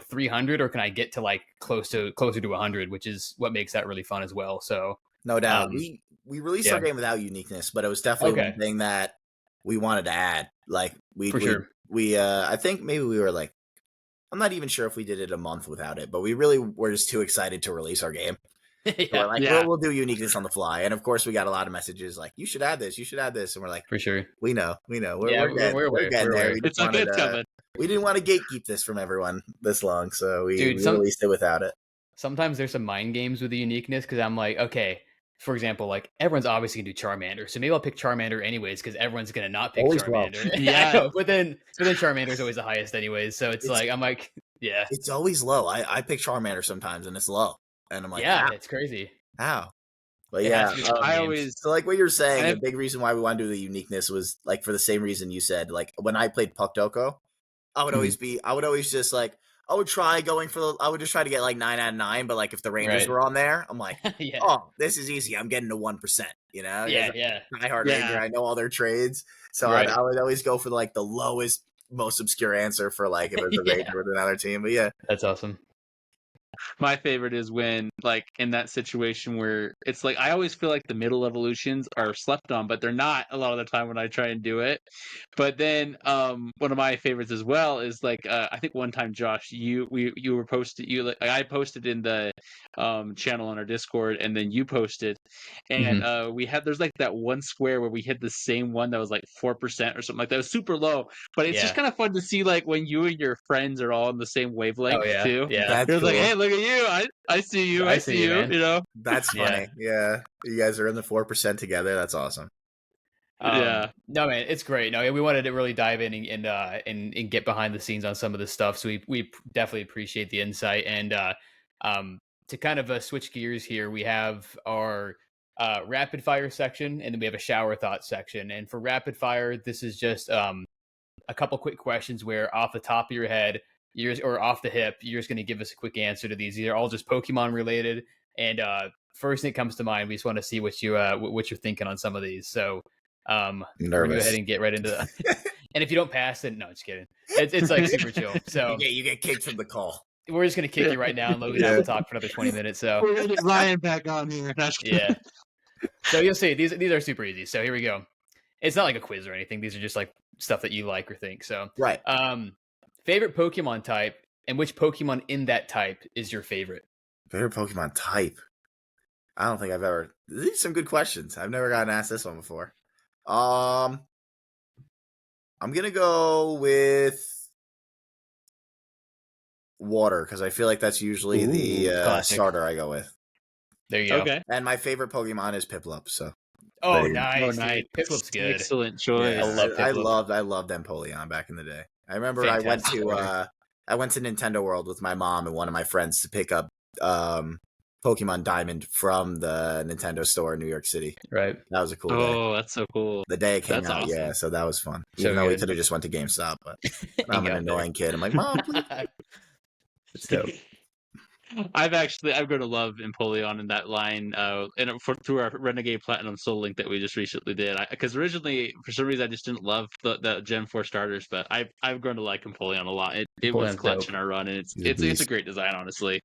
300, or can I get to like closer to 100, which is what makes that really fun as well. So no doubt. We released our game without uniqueness, but it was definitely one thing that we wanted to add. Like I think maybe we were like, I'm not even sure if we did it a month without it, but we really were just too excited to release our game. We're like, we'll do uniqueness on the fly. And of course we got a lot of messages like, you should add this. And we're like, for sure. We know. We're getting there. It's coming. We didn't want to gatekeep this from everyone this long. So we released it without it. Sometimes there's some mind games with the uniqueness. Cause I'm like, okay, for example, like everyone's obviously gonna do Charmander. So maybe I'll pick Charmander anyways. Cause everyone's going to not pick Charmander. Yeah. But then Charmander's always the highest anyways. So it's like, I'm like, yeah, it's always low. I pick Charmander sometimes and it's low. And I'm like, it's crazy. How? But so like what you're saying, the big reason why we want to do the uniqueness was like for the same reason you said. Like when I played Pokedoku, I would always just like I would just try to get like 9 out of 9, but like if the Rangers were on there, I'm like, oh, this is easy. I'm getting to 1%. My Heart Ranger, I know all their trades, so I would always go for like the lowest, most obscure answer for like if it was a Ranger with another team. But that's awesome. My favorite is when, like, in that situation where it's like, I always feel like the middle evolutions are slept on, but they're not a lot of the time when I try and do it. But then, one of my favorites as well is like, I think one time, Josh, you I posted in the channel on our Discord, and then you posted, and there's like that one square where we hit the same one that was like 4% or something like that. It was super low, but it's just kind of fun to see like when you and your friends are all on the same wavelength too. Yeah, it's like, hey, look at you! I see you! I see you! Man. That's funny. Yeah, you guys are in the 4% together. That's awesome. No, man, it's great. No, we wanted to really dive in and get behind the scenes on some of this stuff. So we definitely appreciate the insight. And to kind of switch gears here, we have our rapid fire section, and then we have a shower thought section. And for rapid fire, this is just a couple quick questions where off the top of your head, or off the hip, you're just going to give us a quick answer to these. These are all just Pokemon related. And first thing that comes to mind, we just want to see what you're thinking on some of these. So we're gonna go ahead and get right into that. And if you don't pass, then no, just kidding. It's like super chill. So you get kicked from the call. We're just gonna kick you right now, and Logan and I will talk for another 20 minutes. So we're gonna get Ryan back on here. Yeah. So you'll see these are super easy. So here we go. It's not like a quiz or anything. These are just like stuff that you like or think. So right. Favorite Pokemon type And which Pokemon in that type is your favorite? Favorite Pokemon type? I don't think I've ever. These are some good questions. I've never gotten asked this one before. I'm gonna go with water because I feel like that's usually the starter I go with. There you go. Okay. And my favorite Pokemon is Piplup. So. Oh, nice. Dude. Piplup's good. Excellent choice. Yeah, I love Piplup. I loved Empoleon back in the day. I remember Fantastic I went to Nintendo World with my mom and one of my friends to pick up Pokemon Diamond from the Nintendo store in New York City. Right. That was a cool day. Oh, that's so cool. The day it came That's out, awesome. yeah, so that was fun. So Even though we good. could have just went to GameStop, but I'm an annoying kid. I'm like, Mom, please. It's dope. I'm going to love Empoleon in that line, through our Renegade Platinum Soul Link that we just recently did. Because originally, for some reason, I just didn't love the Gen 4 starters, but I've grown to like Empoleon a lot. It was clutch dope. in our run, and it's a great design, honestly.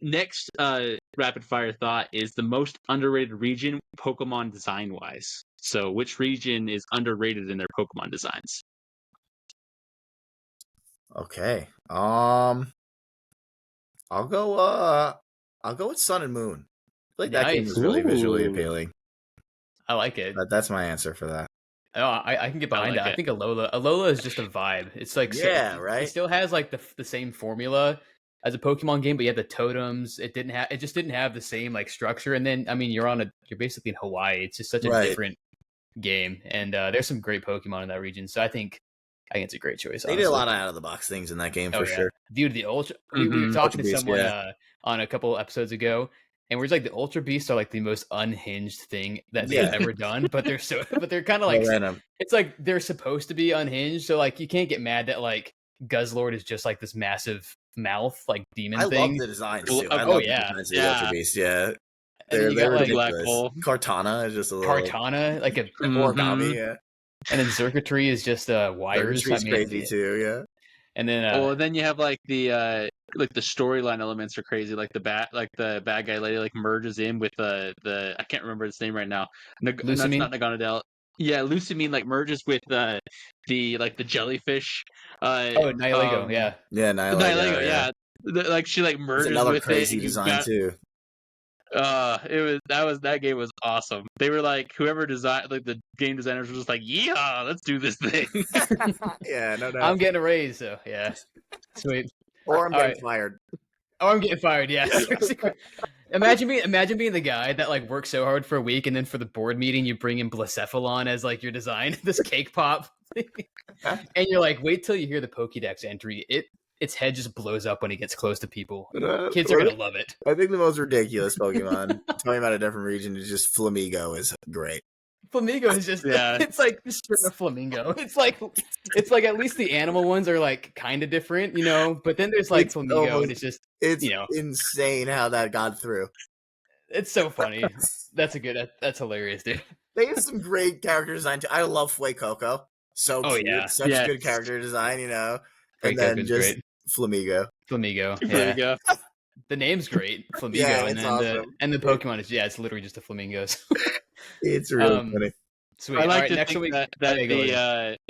Next, rapid fire thought is the most underrated region Pokemon design wise. So, which region is underrated in their Pokemon designs? Okay. I'll go with Sun and Moon. I feel like that game was really visually appealing. I like it. That's my answer for that. Oh, I can get behind that. I think Alola is just a vibe. It's like right. It still has like the same formula as a Pokemon game, but you have the totems. It just didn't have the same like structure. And then I mean, you're basically in Hawaii. It's just such a different game, and there's some great Pokemon in that region. So I think it's a great choice. They did a lot of out of the box things in that game for sure. Dude, the Ultra. We were talking to someone on a couple episodes ago, and we're like, the Ultra Beasts are like the most unhinged thing that they've ever done. But they're kind of like it's like they're supposed to be unhinged. So like you can't get mad that like Guzzlord is just like this massive mouth like demon thing. I love the designs too. I love the designs of the Ultra Beast. Yeah. And you got like Black Hole. Cortana is just a little Cortana, like a origami, yeah. And then Xurkitree is just wires. Xurkitree's crazy too, yeah. And then then you have like the storyline elements are crazy. Like the bad guy lady like merges in with the I can't remember its name right now. Lusamine? Not Naganadel. Yeah, Lusamine like merges with the jellyfish. Nihilego, yeah. Yeah, Nihilego, yeah. Like she like merges another with crazy design too. That game was awesome. They were like, whoever designed, like the game designers were just like, yeah, let's do this thing. Yeah, no doubt. I'm getting a raise, so yeah, sweet. Or I'm getting fired. Oh, I'm getting fired. Yeah. Imagine being the guy that like works so hard for a week, and then for the board meeting, you bring in Blacephalon as like your design, this cake pop, and you're like, wait till you hear the Pokédex entry. Its head just blows up when it gets close to people. Kids are gonna love it. I think the most ridiculous Pokemon, talking about a different region, is just Flamigo is great. Flamigo is just it's like the string of Flamingo. It's like at least the animal ones are like kind of different, but then there's like Flamigo, and it's insane how that got through. It's so funny. That's hilarious, dude. They have some great character design too. I love Fuecoco. So cute. Yeah. Such good character design, And then just great. Flamigo. Yeah. The name's great, Flamigo, and then awesome. the Pokemon is it's literally just a flamingo. It's really funny. Sweet. I like to next think week,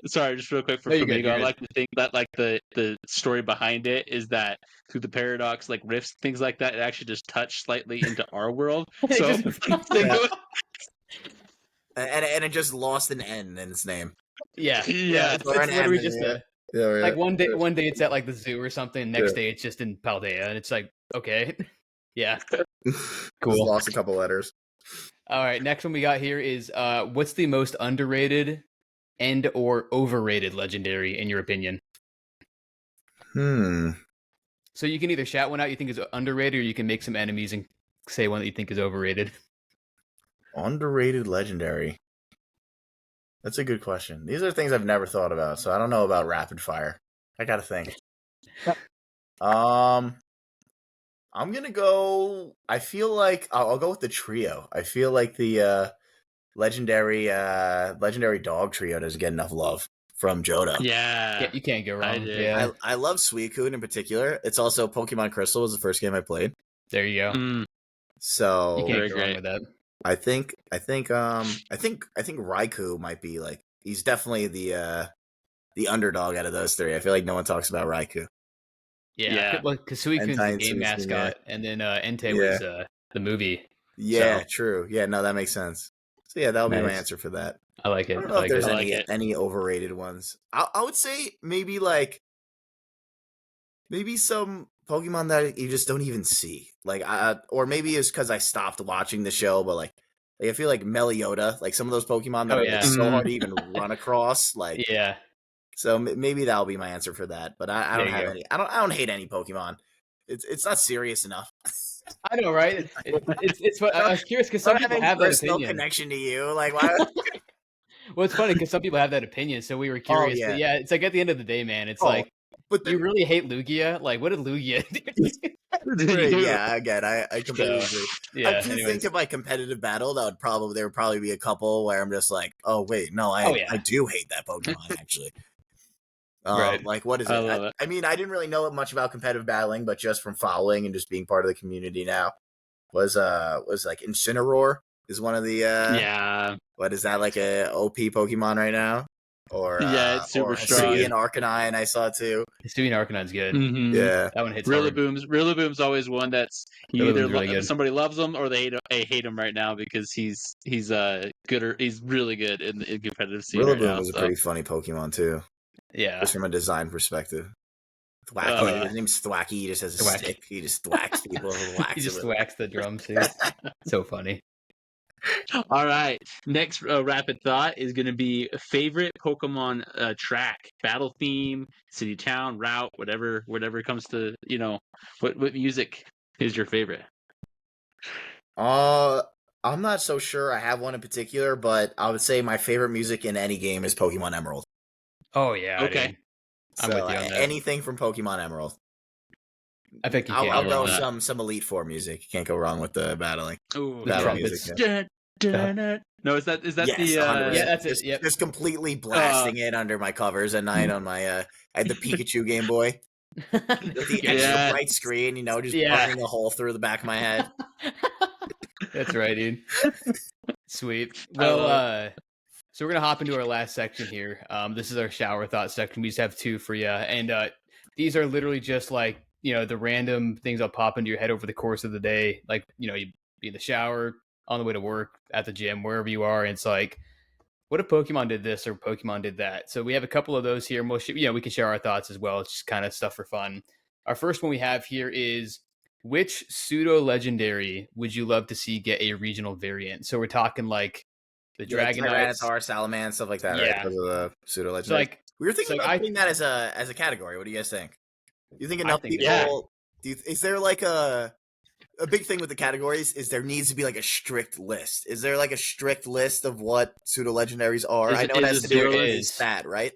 sorry, just real quick for Flamigo. I like to think that like the story behind it is that through the paradox, like rifts, things like that, it actually just touched slightly into our world. So and it just lost an N in its name. Yeah. It's literally just like one day it's at like the zoo or something. Next day it's just in Paldea, and it's like okay, yeah, cool. Just lost a couple letters. All right, next one we got here is what's the most underrated and or overrated legendary in your opinion? So you can either shout one out you think is underrated, or you can make some enemies and say one that you think is overrated. Underrated legendary. That's a good question. These are things I've never thought about, so I don't know about rapid fire. I gotta think. I'm gonna go. I feel like I'll go with the trio. I feel like the legendary dog trio doesn't get enough love from Johto. Yeah, you can't go wrong. Yeah, I love Suicune in particular. It's also Pokemon Crystal was the first game I played. There you go. So you can't go wrong with that. I think Raikou might be like he's definitely the underdog out of those three. I feel like no one talks about Raikou. Yeah. Well, Kasuikun's the game mascot, and then Entei was the movie. Yeah, true. Yeah, no, that makes sense. So yeah, that'll be my answer for that. I like it. I don't know if there's any overrated ones. I would say maybe some Pokemon that you just don't even see. Like or maybe it's because I stopped watching the show, but like I feel like Melioda, like some of those Pokemon that are like so hard to even run across. Like so maybe that'll be my answer for that. But I don't have any. I don't hate any Pokemon. It's not serious enough. I know, right? It's what I was curious because some people have that opinion. Connection to you, like why? Well, it's funny because some people have that opinion, so we were curious. But yeah, it's like at the end of the day, man, it's like, but you really hate Lugia. Like, what did Lugia do? Yeah, again, I completely agree. Yeah, I do think if I competitive battle, there would probably be a couple where I'm just like, oh wait, no, I do hate that Pokemon actually. Right. Like what is it? I mean, I didn't really know much about competitive battling, but just from following and just being part of the community now, was like Incineroar is one of the what is that, like a OP Pokemon right now? Or it's super strong. Hisuian Arcanine I saw too. Hisuian Arcanine's good. Mm-hmm. Yeah, that one hits. Rillaboom's always one that's either somebody loves him or they hate him right now because he's good or he's really good in competitive scene. Rillaboom was a pretty funny Pokemon too. Yeah, just from a design perspective. Thwacky. His name's Thwacky. He just has a stick. He just thwacks people. He just thwacks the drum too. So funny. All right. Next rapid thought is going to be favorite Pokemon track, battle theme, city, town, route, whatever comes to, what music is your favorite? I'm not so sure I have one in particular, but I would say my favorite music in any game is Pokemon Emerald. Oh yeah. Okay. I'm with you on that. Anything from Pokemon Emerald. I think I'll go some Elite Four music. You can't go wrong with the battling. Ooh, battle music. No, is that the that's it. Yep. Just completely blasting it under my covers at night on my I had the Pikachu Game Boy. With the extra bright screen, just burning a hole through the back of my head. That's right, dude. Sweet. Well, so we're gonna hop into our last section here. This is our shower thought section. We just have two for you, and these are literally just like the random things that'll pop into your head over the course of the day. Like you be in the shower, on the way to work, at the gym, wherever you are. And it's like, what if Pokemon did this or Pokemon did that? So we have a couple of those here. And we can share our thoughts as well. It's just kind of stuff for fun. Our first one we have here is, which pseudo legendary would you love to see get a regional variant? So we're talking like the Dragonite, Salamence, stuff like that, right? Because of the pseudo legendary. So we were thinking about putting that as a category. What do you guys think? Do you think enough people? Is there like a big thing with the categories is there needs to be like a strict list. Is there like a strict list of what pseudo legendaries are? I know it has to do with stat, right?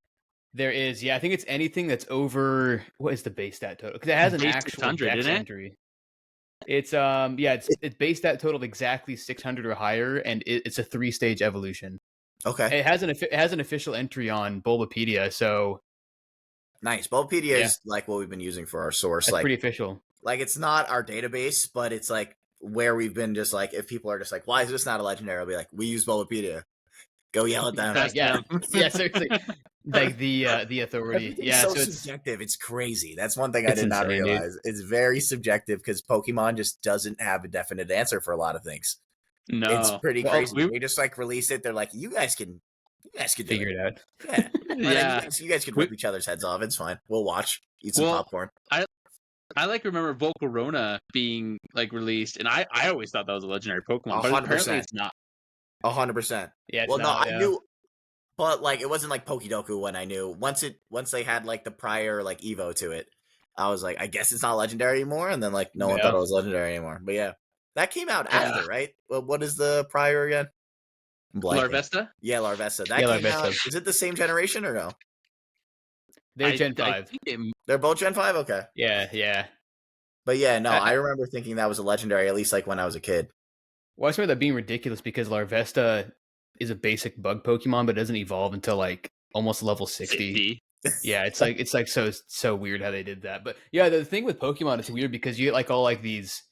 There is, yeah. I think it's anything that's over. What is the base stat total? Because it has an actual dex entry. It's it's base stat total exactly 600 or higher, and it's a 3-stage evolution. Okay. It has an official entry on Bulbapedia, so nice. Bulbapedia is like what we've been using for our source. That's pretty official. Like, it's not our database, but it's like where we've been just like, if people are just like, why is this not a legendary? I'll be like, we use Bulbapedia. Go yell at them. Yeah, seriously. Like the authority. Yeah, so it's subjective. It's crazy. That's one thing I did not realize. Dude. It's very subjective because Pokemon just doesn't have a definite answer for a lot of things. No. It's pretty crazy. We just like release it. They're like, you guys can figure it out. Yeah. You guys can rip each other's heads off. It's fine. We'll watch. Eat some popcorn. I remember Volcarona being like released, and I always thought that was a legendary Pokemon, but apparently it's not. 100%. Yeah. I knew, but like it wasn't like Pokedoku when I knew. Once they had like the prior like Evo to it, I was like, I guess it's not legendary anymore, and then like no one thought it was legendary anymore. But yeah, that came out after, right? Well, what is the prior again? Larvesta? Yeah, Larvesta. That came out. Is it the same generation or no? They're Gen 5. They're both Gen 5? Okay. Yeah. But yeah, no, I remember thinking that was a legendary, at least like when I was a kid. Well, I remember that being ridiculous because Larvesta is a basic bug Pokemon, but it doesn't evolve until like almost level 60. Yeah, it's like so weird how they did that. But yeah, the thing with Pokemon, it's weird because you get like all like these,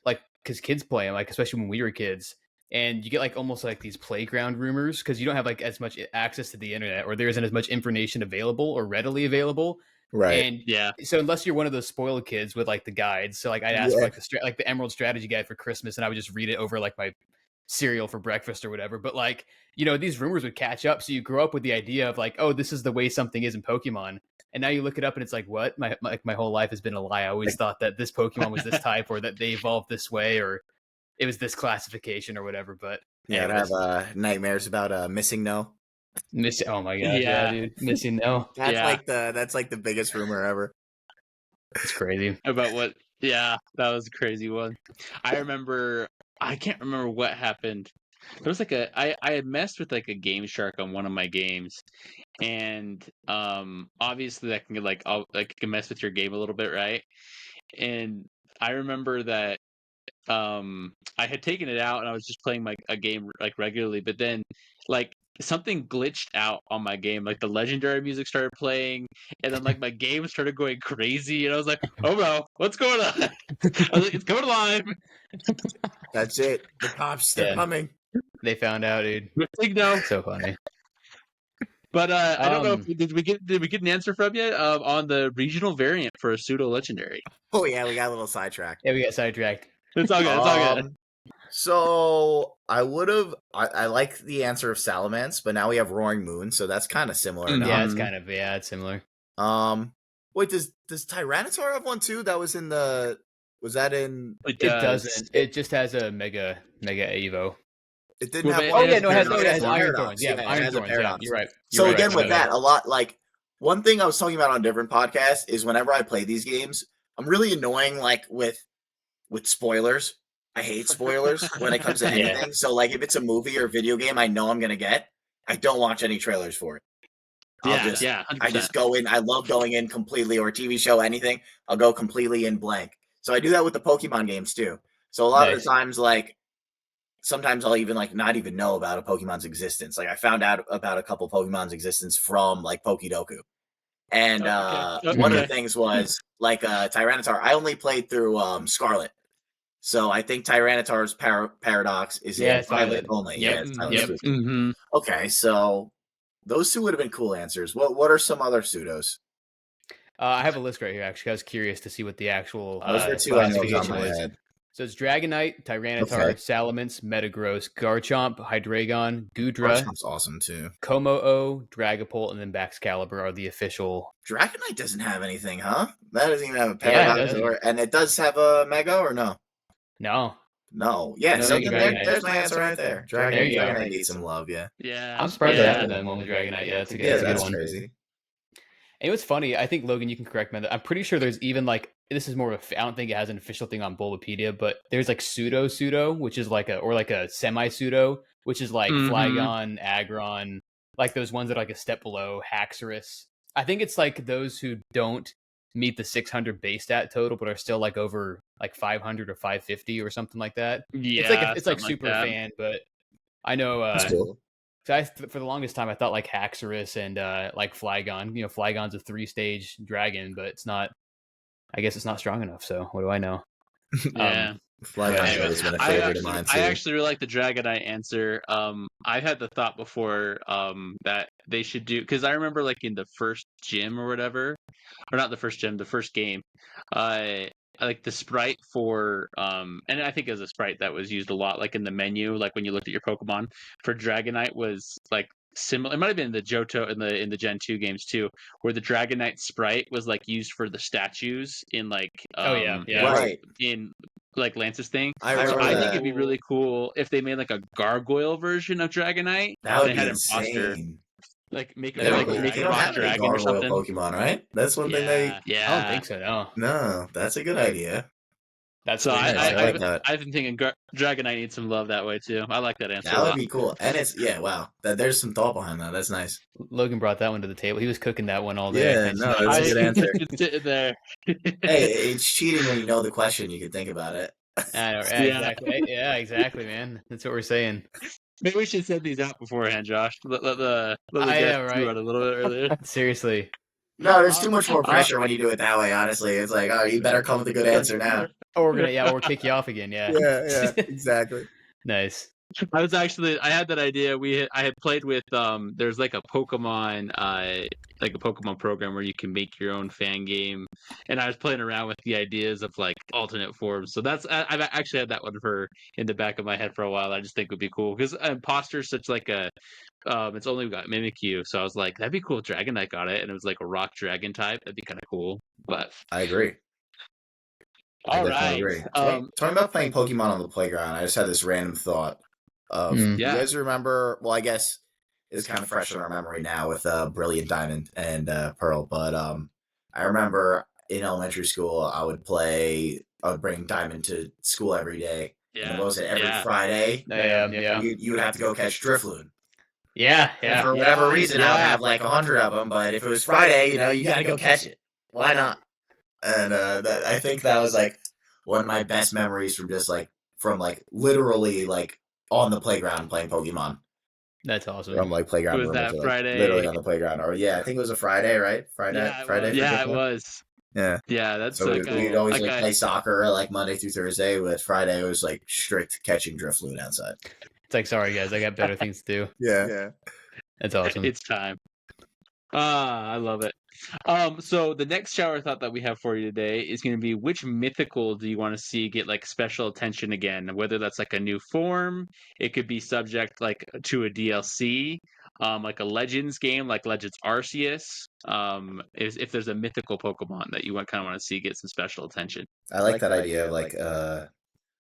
like, because kids play them, like especially when we were kids. And you get like almost like these playground rumors because you don't have like as much access to the internet, or there isn't as much information available or readily available. Right. And so unless you're one of those spoiled kids with like the guides, so like I'd ask for like the Emerald Strategy Guide for Christmas, and I would just read it over like my cereal for breakfast or whatever. But like, these rumors would catch up, so you grow up with the idea of like, oh, this is the way something is in Pokemon, and now you look it up and it's like, what? My whole life has been a lie. I always thought that this Pokemon was this type, or that they evolved this way, or it was this classification or whatever. But yeah, I'd have nightmares about missing no. Oh my god, yeah, dude, missing no. That's like the biggest rumor ever. It's crazy. About what? Yeah, that was a crazy one. I can't remember what happened. There was like I had messed with like a Game Shark on one of my games, and obviously that can can mess with your game a little bit, right? And I remember that I had taken it out and I was just playing a game like regularly, but then like something glitched out on my game. Like the legendary music started playing, and then like my game started going crazy, and I was like, "Oh no, what's going on?" I was like, "It's coming alive." That's it. The cops, they're coming. They found out, dude. No. So funny. But I don't know. Did we get an answer from you on the regional variant for a pseudo legendary? Oh yeah, we got a little sidetracked. Yeah, we got sidetracked. It's all good. It's all good. So I I like the answer of Salamence, but now we have Roaring Moon, so that's kind of similar. Yeah, it's similar. Wait, does Tyranitar have one too? That was was that in? It doesn't. It just has a Mega Evo. It didn't have. It has Iron Thorns. Yeah, Iron Thorns. Yeah, you're right. So again, with that, a lot like one thing I was talking about on different podcasts is whenever I play these games, I'm really annoying like with spoilers. I hate spoilers when it comes to anything. So like if it's a movie or video game I know I'm gonna get, I don't watch any trailers for it. I just go in. I love going in completely, or TV show, anything. I'll go completely in blank. So I do that with the Pokemon games too. So a lot of the times, like sometimes I'll even like not even know about a Pokemon's existence. Like I found out about a couple Pokemon's existence from like Pokedoku. And one of the things was like Tyranitar. I only played through Scarlet. So I think Tyranitar's paradox is Violet only. Yep. Mm-hmm. Okay, so those two would have been cool answers. What are some other pseudos? I have a list right here, actually. I was curious to see what the actual classification was. So it's Dragonite, Tyranitar, Salamence, Metagross, Garchomp, Hydreigon, Goodra. Garchomp's awesome too. Kommo-o, Dragapult, and then Baxcalibur are the official. Dragonite doesn't have anything, huh? That doesn't even have a paradox. And it does have a Mega, or no? No. Yeah, so there's my answer right there. Dragonite needs some love, yeah. Yeah. I'm surprised I haven't done one with Dragonite. Yeah, that's a good one. Crazy. And what's funny, I think, Logan, you can correct me. I'm pretty sure there's even like, this is more of I don't think it has an official thing on Bulbapedia, but there's like pseudo, which is like a semi-pseudo, which is like Flygon, Aggron, like those ones that are like a step below, Haxorus. I think it's like those who don't meet the 600 base stat total, but are still like over like 500 or 550 or something like that. Yeah, it's like super fan, but I know. That's cool. So for the longest time, I thought like Haxorus and like Flygon. Flygon's a 3-stage dragon, but it's not. I guess it's not strong enough. So what do I know? Yeah. Flygon's always been a favorite of mine too. I actually really like the Dragonite answer. I've had the thought before that they should do, because I remember like in the first gym or whatever, or not the first gym, the first game, like the sprite for and I think as a sprite that was used a lot, like in the menu, like when you looked at your Pokemon for Dragonite, was like similar. It might have been the Johto in the Gen 2 games too, where the Dragonite sprite was like used for the statues in like right in like Lance's thing. I think it'd be really cool if they made like a gargoyle version of Dragonite. That would be insane. Like make it a rock dragon or something. Pokemon, right? That's one thing they. Yeah, I don't think so. No, that's a good idea. That's so I like that. I've been thinking Dragonite needs some love that way too. I like that answer. That would be cool, and it's wow. There's some thought behind that. That's nice. Logan brought that one to the table. He was cooking that one all day. Yeah, no, that's a good answer. Sitting there. Hey, it's cheating when you know the question. You can think about it. I know, exactly. Yeah, exactly, man. That's what we're saying. Maybe we should send these out beforehand, Josh. Let the guests do it a little bit earlier. Seriously. No, there's too much more pressure when you do it that way. Honestly, it's like, oh, you better come with a good answer now. Or we're kick you off again. Yeah. Yeah, exactly. Nice. I had that idea. I had played with there's like a Pokemon program where you can make your own fan game, and I was playing around with the ideas of like alternate forms. So I've actually had that one in the back of my head for a while. I just think would be cool because Imposter's such like a it's only got Mimikyu, so I was like that'd be cool if Dragonite got it, and it was like a rock dragon type. That'd be kind of cool. But I agree. All right. Talking about playing Pokemon on the playground, I just had this random thought of you guys remember? Well, I guess it's kind of fresh in our memory now with Brilliant Diamond and Pearl, but I remember in elementary school I would bring Diamond to school every day. Yeah. And what was it? Every Friday. You would have to go catch Drifloon. Yeah. And for whatever reason, I would have like 100 of them, but if it was Friday, you gotta go catch it. Why not? And I think that was like one of my best memories from literally on the playground playing Pokemon. That's awesome. From playground. Was that Friday? Literally on the playground. Or I think it was a Friday, right? Friday. Yeah, it was. Yeah. Yeah, that's so we'd always play soccer Monday through Thursday, but Friday was strict catching Drifloon outside. It's like, sorry guys, I got better things to do. Yeah. That's awesome. It's time. I love it. So the next shower thought that we have for you today is going to be which mythical do you want to see get special attention again? Whether that's a new form, it could be subject to a DLC, a Legends game like Legends Arceus. If there's a mythical Pokemon that you kind of want to see get some special attention. I like that idea of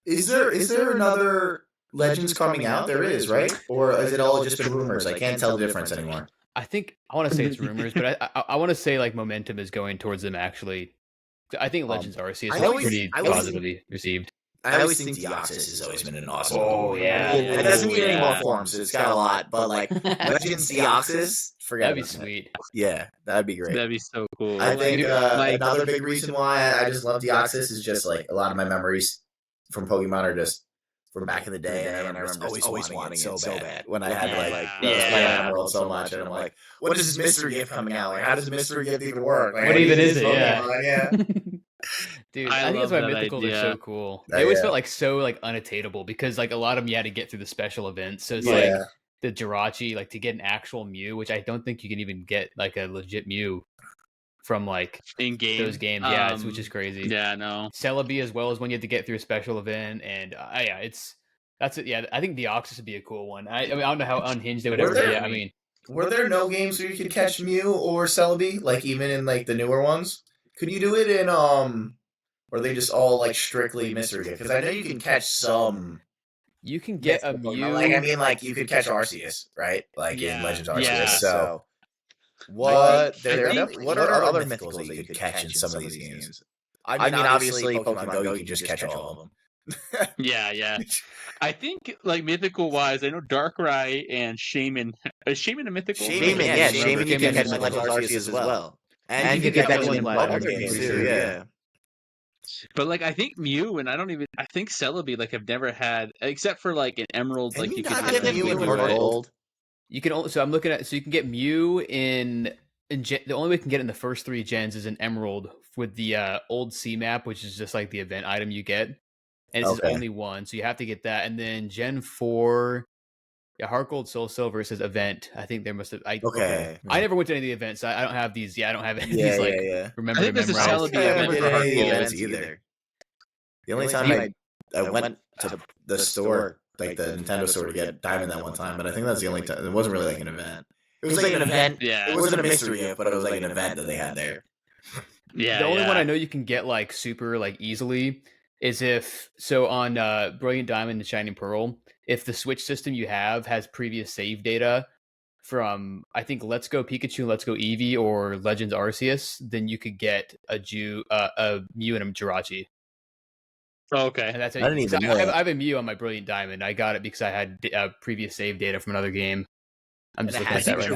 is there another Legends coming out? There is, right? Or is it all just been rumors? I can't tell the difference anymore. I want to say it's rumors, but I want to say momentum is going towards them actually. I think Legends Arceus is pretty positively received. I always think Deoxys has always been an awesome. Oh yeah, it doesn't need any more forms. It's got a lot, but Legends Deoxys, that'd be sweet. Yeah, that'd be great. That'd be so cool. I think another big reason why I just love Deoxys is just a lot of my memories from Pokemon are just from back in the day, and I remember always wanting it so bad when I had World so much, and I'm like, what is this mystery gift coming out? How does the mystery gift even work? What even is it? Yeah. Dude, I think that's why mythicals are so cool. They always felt so unattainable because a lot of them you had to get through the special events. So it's the Jirachi, to get an actual Mew, which I don't think you can even get a legit Mew from in game those games, which is crazy. Yeah, no. Celebi as well as when you have to get through a special event, and that's it. Yeah, I think Deoxys would be a cool one. I don't know how unhinged they would ever be. I mean, were there no games where you could catch Mew or Celebi, even in the newer ones? Could you do it in or are they just all strictly mystery? Because I know you can catch some. You can get a Mew. You could catch Arceus, right? In Legends Arceus. Yeah. So. What are other mythicals that you could catch in some of these games? I mean, obviously, Pokemon Go, you can just catch all of them. Yeah. I think, mythical-wise, I know Darkrai and Shaman. Is Shaman a mythical? Shaman you can catch in Legends Arceus as well. And you can get that one in other games, too, yeah. But I think Mew and I think Celebi have never had, except for an Emerald, you could get Mew in Gold. You can only, so I'm looking at, so you can get Mew in the only way you can get it in the first 3 gens is an Emerald with the old C map, which is just the event item you get. And this is only one, so you have to get that. And then Gen 4, Heart Gold, Soul Silver says event. I think there must have. I never went to any of the events. So I don't have these. I don't have any of these. Remember, I think there's a Celebi event for Heart Gold either. The only time I went to the store, the Nintendo store, to get Diamond that one time, but I think that's the only time. It wasn't really an event. It was an event. Yeah. It wasn't a mystery gift, but it was an event that they had there. Yeah. The only one I know you can get super easily is on Brilliant Diamond and Shining Pearl, if the Switch system you have has previous save data from, I think, Let's Go Pikachu, Let's Go Eevee, or Legends Arceus, then you could get a Mew and a Jirachi. Okay. And that's I have a Mew on my Brilliant Diamond. I got it because I had previous save data from another game. I'm just looking at that right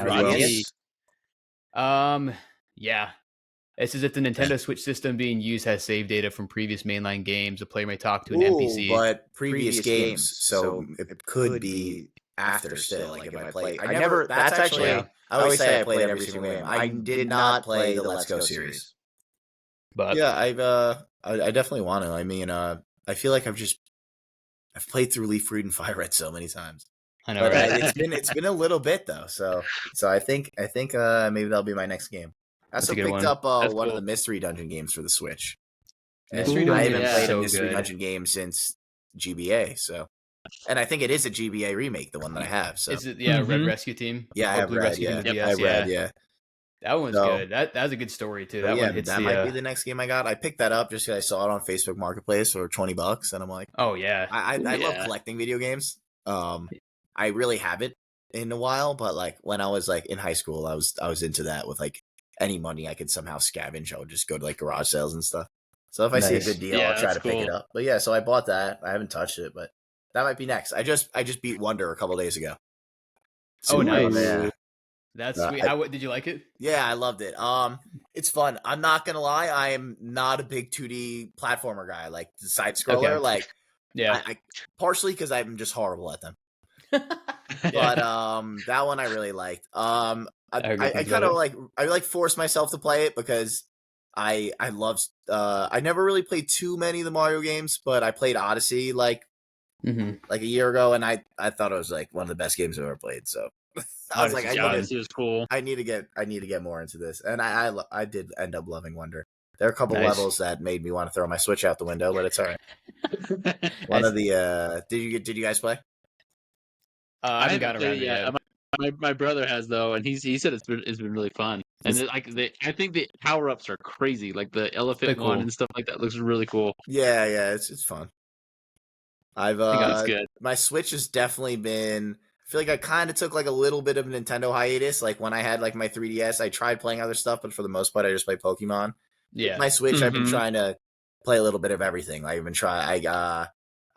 now. Yeah. It says if the Nintendo Switch system being used has save data from previous mainline games, a player may talk to an NPC. But previous games, so it could be after still. If I play, that's actually. I always say I played every single game. I did not play the Let's Go series. But yeah, I definitely want to. I mean, I feel like I've played through Leaf Green and Fire Red so many times. I know, but right? It's been a little bit though. So I think maybe that'll be my next game. I also picked up one of the Mystery Dungeon games for the Switch. Mystery Dungeon, I haven't played so a Mystery good. Dungeon game since GBA. So, and I think it is a GBA remake, the one that I have. So is it Red Rescue Team? Yeah, I have Blue Red. Rescue Yeah, Team, I have Red. Yeah. That one's good. That's a good story too. That one hits that might be the next game I got. I picked that up just because I saw it on Facebook Marketplace for $20, and I'm like, oh yeah, I love collecting video games. I really haven't in a while, but like when I was like in high school, I was into that with like any money I could somehow scavenge. I would just go to like garage sales and stuff. So if I see a good deal, I'll try to pick it up. But yeah, so I bought that. I haven't touched it, but that might be next. I just beat Wonder a couple days ago. So, nice. Yeah. That's sweet. How did you like it? Yeah, I loved it. It's fun. I'm not gonna lie, I am not a big 2D platformer guy. Like the side scroller, Okay. like I partially because I'm just horrible at them. But that one I really liked. I kind of like forced myself to play it because I love I never really played too many of the Mario games, but I played Odyssey like a year ago, and I thought it was like one of the best games I've ever played. So I was like, Odyssey was cool. I need to get more into this, and I did end up loving Wonder. There are a couple levels that made me want to throw my Switch out the window, but it's all right. One of the did you guys play? I haven't got around yet. My brother has though, and he said it's been really fun. And I think the power ups are crazy, like the elephant one and stuff like that looks really cool. Yeah, it's fun. I think that's good. My Switch has definitely been. I feel like I kind of took like a little bit of a Nintendo hiatus. Like when I had like my 3DS, I tried playing other stuff, but for the most part, I just play Pokemon. Yeah, my Switch, I've been trying to play a little bit of everything. I've been trying. I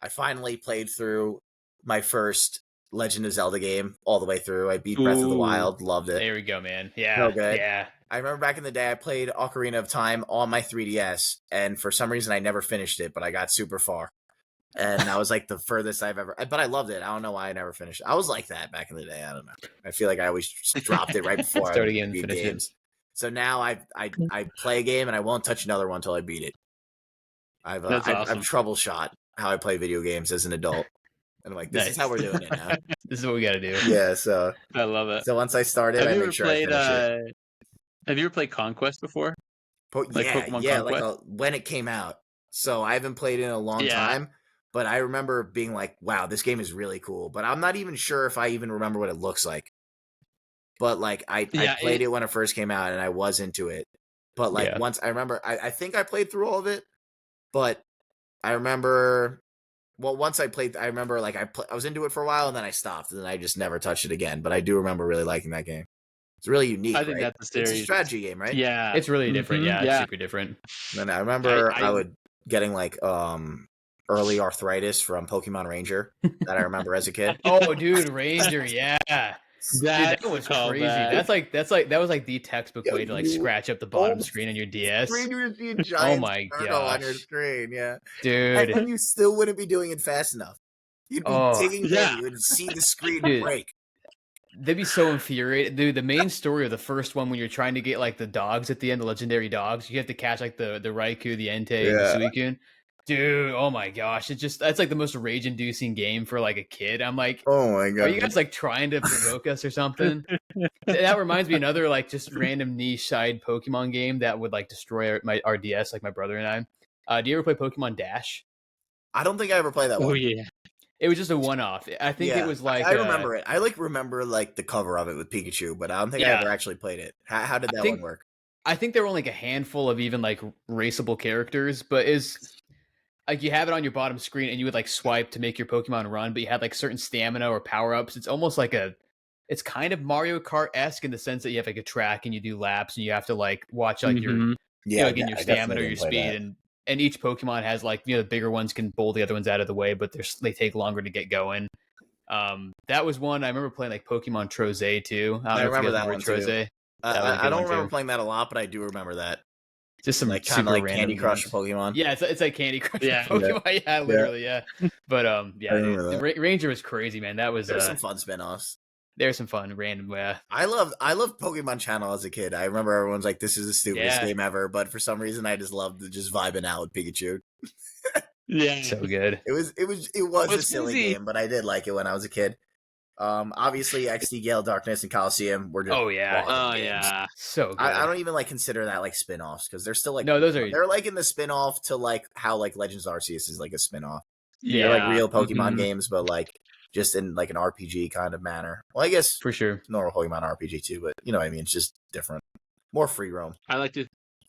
finally played through my first Legend of Zelda game all the way through. I beat Breath of the Wild, loved it. There we go, man. Yeah, okay. Yeah. I remember back in the day, I played Ocarina of Time on my 3DS, and for some reason, I never finished it, but I got super far. And that was like the furthest I've ever. But I loved it. I don't know why I never finished it. I was like that back in the day. I don't know. I feel like I always dropped it right before I beat games. So now I play a game and I won't touch another one until I beat it. I've troubleshot how I play video games as an adult, and I'm like, this is how we're doing it now. This is what we got to do. Yeah. So I love it. So once I started, I made sure I finished it. Have you ever played Conquest before? Pokemon Conquest? When it came out. So I haven't played it in a long time. But I remember being like, wow, this game is really cool. But I'm not even sure if I even remember what it looks like. But like I played it when it first came out and I was into it. But like once I remember, I think I played through all of it. But I remember, once I played, I remember like I was into it for a while and then I stopped and then I just never touched it again. But I do remember really liking that game. It's really unique. I think that's the series. It's a strategy game, right? Yeah. It's really different. Yeah, it's super different. And I remember I would getting like early arthritis from Pokemon Ranger that I remember as a kid. Oh, dude, Ranger, yeah. That was crazy. That was like the textbook way to like scratch up the bottom screen on your DS. Oh my god! On your screen, yeah, dude. And you still wouldn't be doing it fast enough. You'd be digging in, you would see the screen break. They'd be so infuriated. Dude, the main story of the first one, when you're trying to get like the dogs at the end, the legendary dogs, you have to catch like the Raikou, the Entei, and the Suicune. Dude, oh my gosh. That's like the most rage-inducing game for like a kid. I'm like, oh my god. Are you guys like trying to provoke us or something? That reminds me of another like just random niche side Pokemon game that would like destroy our DS, like my brother and I. Do you ever play Pokemon Dash? I don't think I ever played that one. Oh yeah. It was just a one-off. I think it was like I remember it. I remember like the cover of it with Pikachu, but I don't think I ever actually played it. How did that one work? I think there were only like a handful of even like raceable characters, but like you have it on your bottom screen and you would like swipe to make your Pokemon run, but you had like certain stamina or power-ups. It's almost like it's kind of Mario Kart-esque in the sense that you have like a track and you do laps and you have to like watch like your your stamina or your speed and each Pokemon has like, the bigger ones can bowl the other ones out of the way, but they take longer to get going. That was one. I remember playing like Pokemon Troze too. I remember that one too. I don't remember playing that a lot, but I do remember that. Just some like kind of like Candy Crush for Pokemon. Yeah, it's like Candy Crush for Pokemon. Yeah, literally, yeah. But Ranger was crazy, man. That was there's some fun spinoffs. There's some fun random. I love Pokemon Channel as a kid. I remember everyone's like, "This is the stupidest game ever," but for some reason, I just loved just vibing out with Pikachu. Yeah, so good. It was a silly game, but I did like it when I was a kid. Obviously XD, Gale Darkness, and Coliseum were just awesome games. Yeah, so good. I don't even like consider that like spin-offs because they're still like no, they're like in the spin-off to like how like Legends Arceus is like a spin-off. yeah, They're like real Pokemon games, but like just in like an RPG kind of manner. Well, I guess for sure normal Pokemon RPG too, but you know what I mean. It's just different, more free roam. I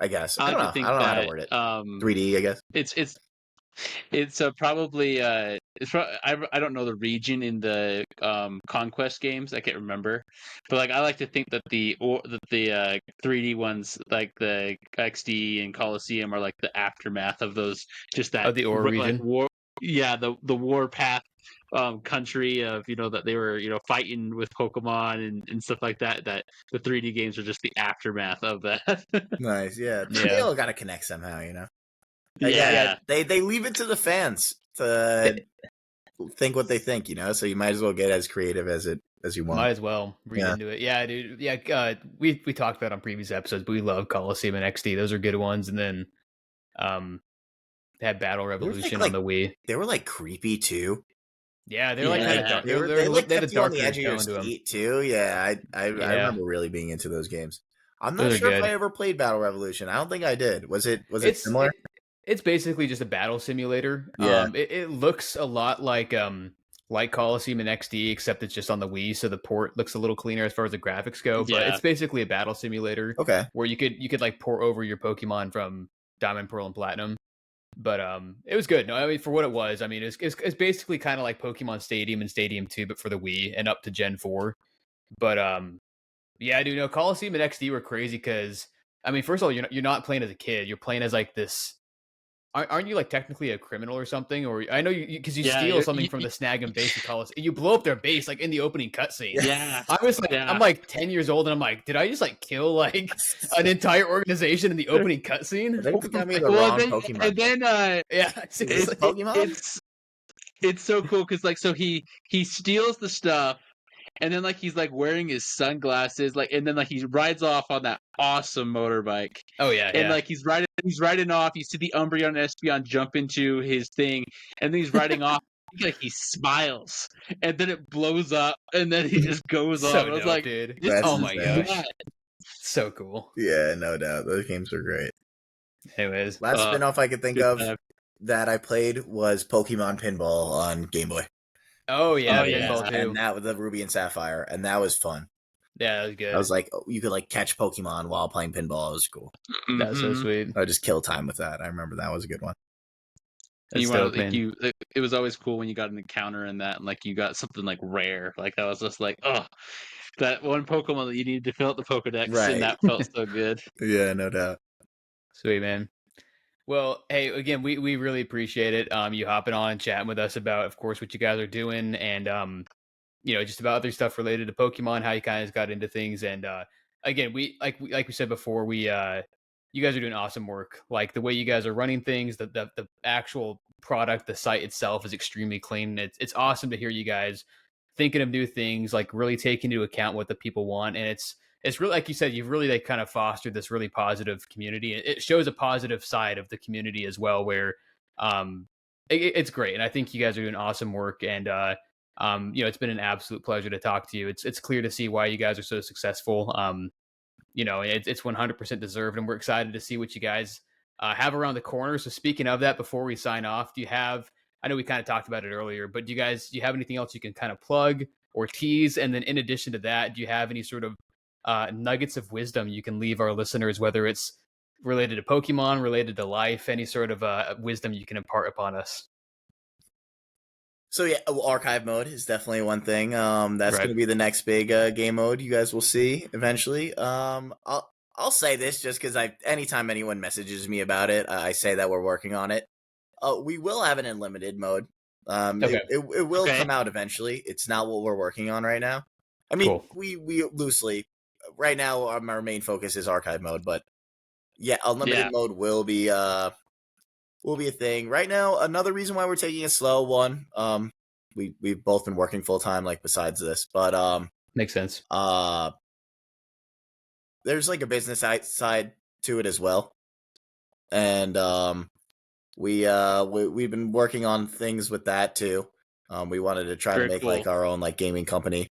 guess I don't know. I don't know how to word it. 3D, I guess. It's probably I don't know the region in the Conquest games. I can't remember, but like I like to think that the 3D ones like the XD and Coliseum are like the aftermath of those. Just that the Ore region. Like, war. Yeah, the Warpath country of that they were fighting with Pokemon and stuff like that. That the 3D games are just the aftermath of that. Nice, yeah. They all got to connect somehow, Yeah. They leave it to the fans to think what they think, so you might as well get as creative as you want. Might as well read into it. Yeah, dude. Yeah, we talked about it on previous episodes, but we love Coliseum and XD. Those are good ones. And then had Battle Revolution on the Wii. They were like creepy too. Yeah, they're like kind of dark. They had a dark on the edge of your seat too. Yeah, I remember really being into those games. I'm not sure if I ever played Battle Revolution. I don't think I did. Was it similar? It's basically just a battle simulator. Yeah. It looks a lot like Coliseum and XD, except it's just on the Wii, so the port looks a little cleaner as far as the graphics go. But it's basically a battle simulator. Okay. Where you could like port over your Pokemon from Diamond, Pearl, and Platinum. But it was good. No, I mean for what it was. I mean it's basically kind of like Pokemon Stadium and Stadium 2, but for the Wii and up to Gen 4. But yeah, dude, no, Coliseum and XD were crazy because I mean, first of all, you're not playing as a kid. You're playing as like this. Aren't you like technically a criminal or something? Or I know you because you steal something from the Snag and base of Coliseum. You blow up their base like in the opening cutscene. Yeah, I was like, I'm like 10 years old, and I'm like, did I just like kill like an entire organization in the opening cutscene? I think got me the wrong Pokemon. And then yeah, it's Pokemon. It's so cool because like so he steals the stuff. And then, like, he's, like, wearing his sunglasses, like, and then, like, he rides off on that awesome motorbike. Oh, yeah, and, like, he's riding off. You see the Umbreon and Espeon jump into his thing, and then he's riding off. Like, he smiles, and then it blows up, and then he just goes off. I was like, dude. Oh, my gosh. So cool. Yeah, no doubt. Those games are great. Anyways. Last spinoff I could think of that I played was Pokemon Pinball on Game Boy. Oh yeah, Pinball too. And that was the Ruby and Sapphire, and that was fun. Yeah, that was good. I was like, you could like catch Pokemon while playing pinball. It was cool. That was so sweet. I would just kill time with that. I remember that was a good one. It was always cool when you got an encounter in that, and like you got something like rare. Like that was just like, oh, that one Pokemon that you needed to fill out the Pokedex, right. And that felt so good. Yeah, no doubt. Sweet, man. Well, hey, again, we really appreciate it. You hopping on and chatting with us about, of course, what you guys are doing, and just about other stuff related to Pokemon, how you kind of got into things, and again, we like we said before, you guys are doing awesome work. Like the way you guys are running things, the actual product, the site itself is extremely clean. It's awesome to hear you guys thinking of new things, like really taking into account what the people want, and it's really, like you said, you've really like kind of fostered this really positive community. It shows a positive side of the community as well, where it's great. And I think you guys are doing awesome work. And it's been an absolute pleasure to talk to you. It's clear to see why you guys are so successful. It's 100% deserved, and we're excited to see what you guys have around the corner. So speaking of that, before we sign off, I know we kind of talked about it earlier, but do you have anything else you can kind of plug or tease? And then in addition to that, do you have any sort of nuggets of wisdom you can leave our listeners, whether it's related to Pokemon, related to life, any sort of wisdom you can impart upon us? So yeah, archive mode is definitely one thing. That's going to be the next big game mode you guys will see eventually. I'll say this just because anytime anyone messages me about it, I say that we're working on it. We will have an unlimited mode. It will come out eventually. It's not what we're working on right now. I mean, cool. we loosely right now our main focus is archive mode, but yeah, unlimited mode will be a thing. Right now, another reason why we're taking it slow, we've both been working full time, like besides this, but makes sense. There's like a business side to it as well, and we've been working on things with that too. We wanted to try to make like our own like gaming company.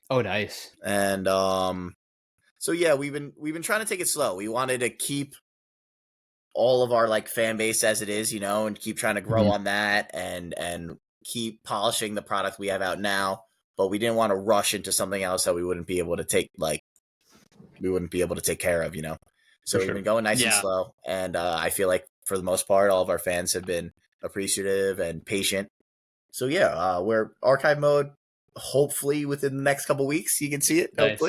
Oh, nice. And so yeah, we've been trying to take it slow. We wanted to keep all of our like fan base as it is, and keep trying to grow on that and keep polishing the product we have out now. But we didn't want to rush into something else that we wouldn't be able to take care of, So we've been going nice and slow, and I feel like for the most part, all of our fans have been appreciative and patient. So yeah, we're archive mode. Hopefully, within the next couple weeks, you can see it. Nice.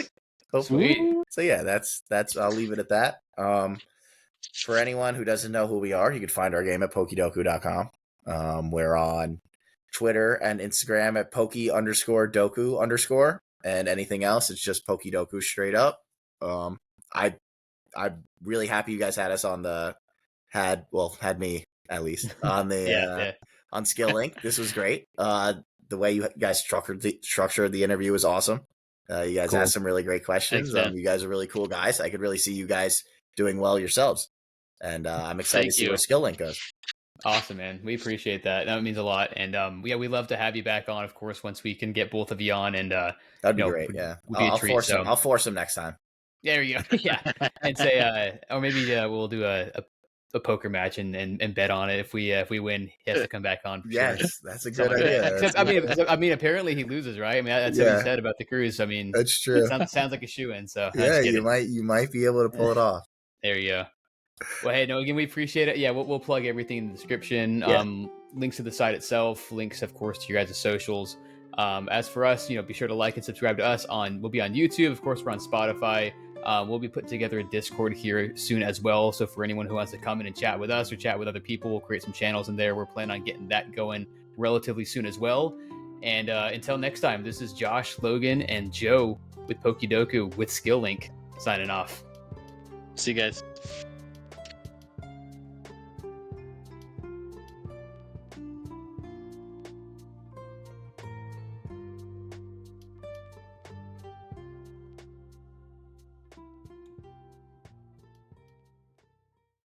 Hopefully. Sweet. So yeah, that's. I'll leave it at that. For anyone who doesn't know who we are, you can find our game at Pokedoku.com. We're on Twitter and Instagram at Poke_Doku_, and anything else, it's just Pokedoku straight up. I'm really happy you guys had us on had me at least on the on Skill Link. This was great. The way you guys structured the interview was awesome. You guys asked some really great questions. Thanks, you guys are really cool guys. I could really see you guys doing well yourselves, and I'm excited to see where Skill Link goes. Awesome, man. We appreciate that. That means a lot. And we'd love to have you back on, of course, once we can get both of you on. And that'd be great. Yeah, I'll force him next time. There you go. Yeah, and say, or maybe we'll do a poker match and bet on it. If we win, he has to come back on. Yes, that's a good idea. Except, I mean, apparently he loses, right? I mean, that's what he said about the cruise. I mean, that's true. It sounds like a shoe-in. So yeah, you might be able to pull it off. There you go. Well, hey, no, again, we appreciate it. Yeah, we'll plug everything in the description. Yeah. Links to the site itself, links, of course, to your guys' socials. As for us, be sure to like and subscribe to us we'll be on YouTube. Of course, we're on Spotify. We'll be putting together a Discord here soon as well. So for anyone who wants to come in and chat with us or chat with other people, we'll create some channels in there. We're planning on getting that going relatively soon as well. And until next time, this is Josh, Logan, and Joe with Pokedoku with Skill Link signing off. See you guys.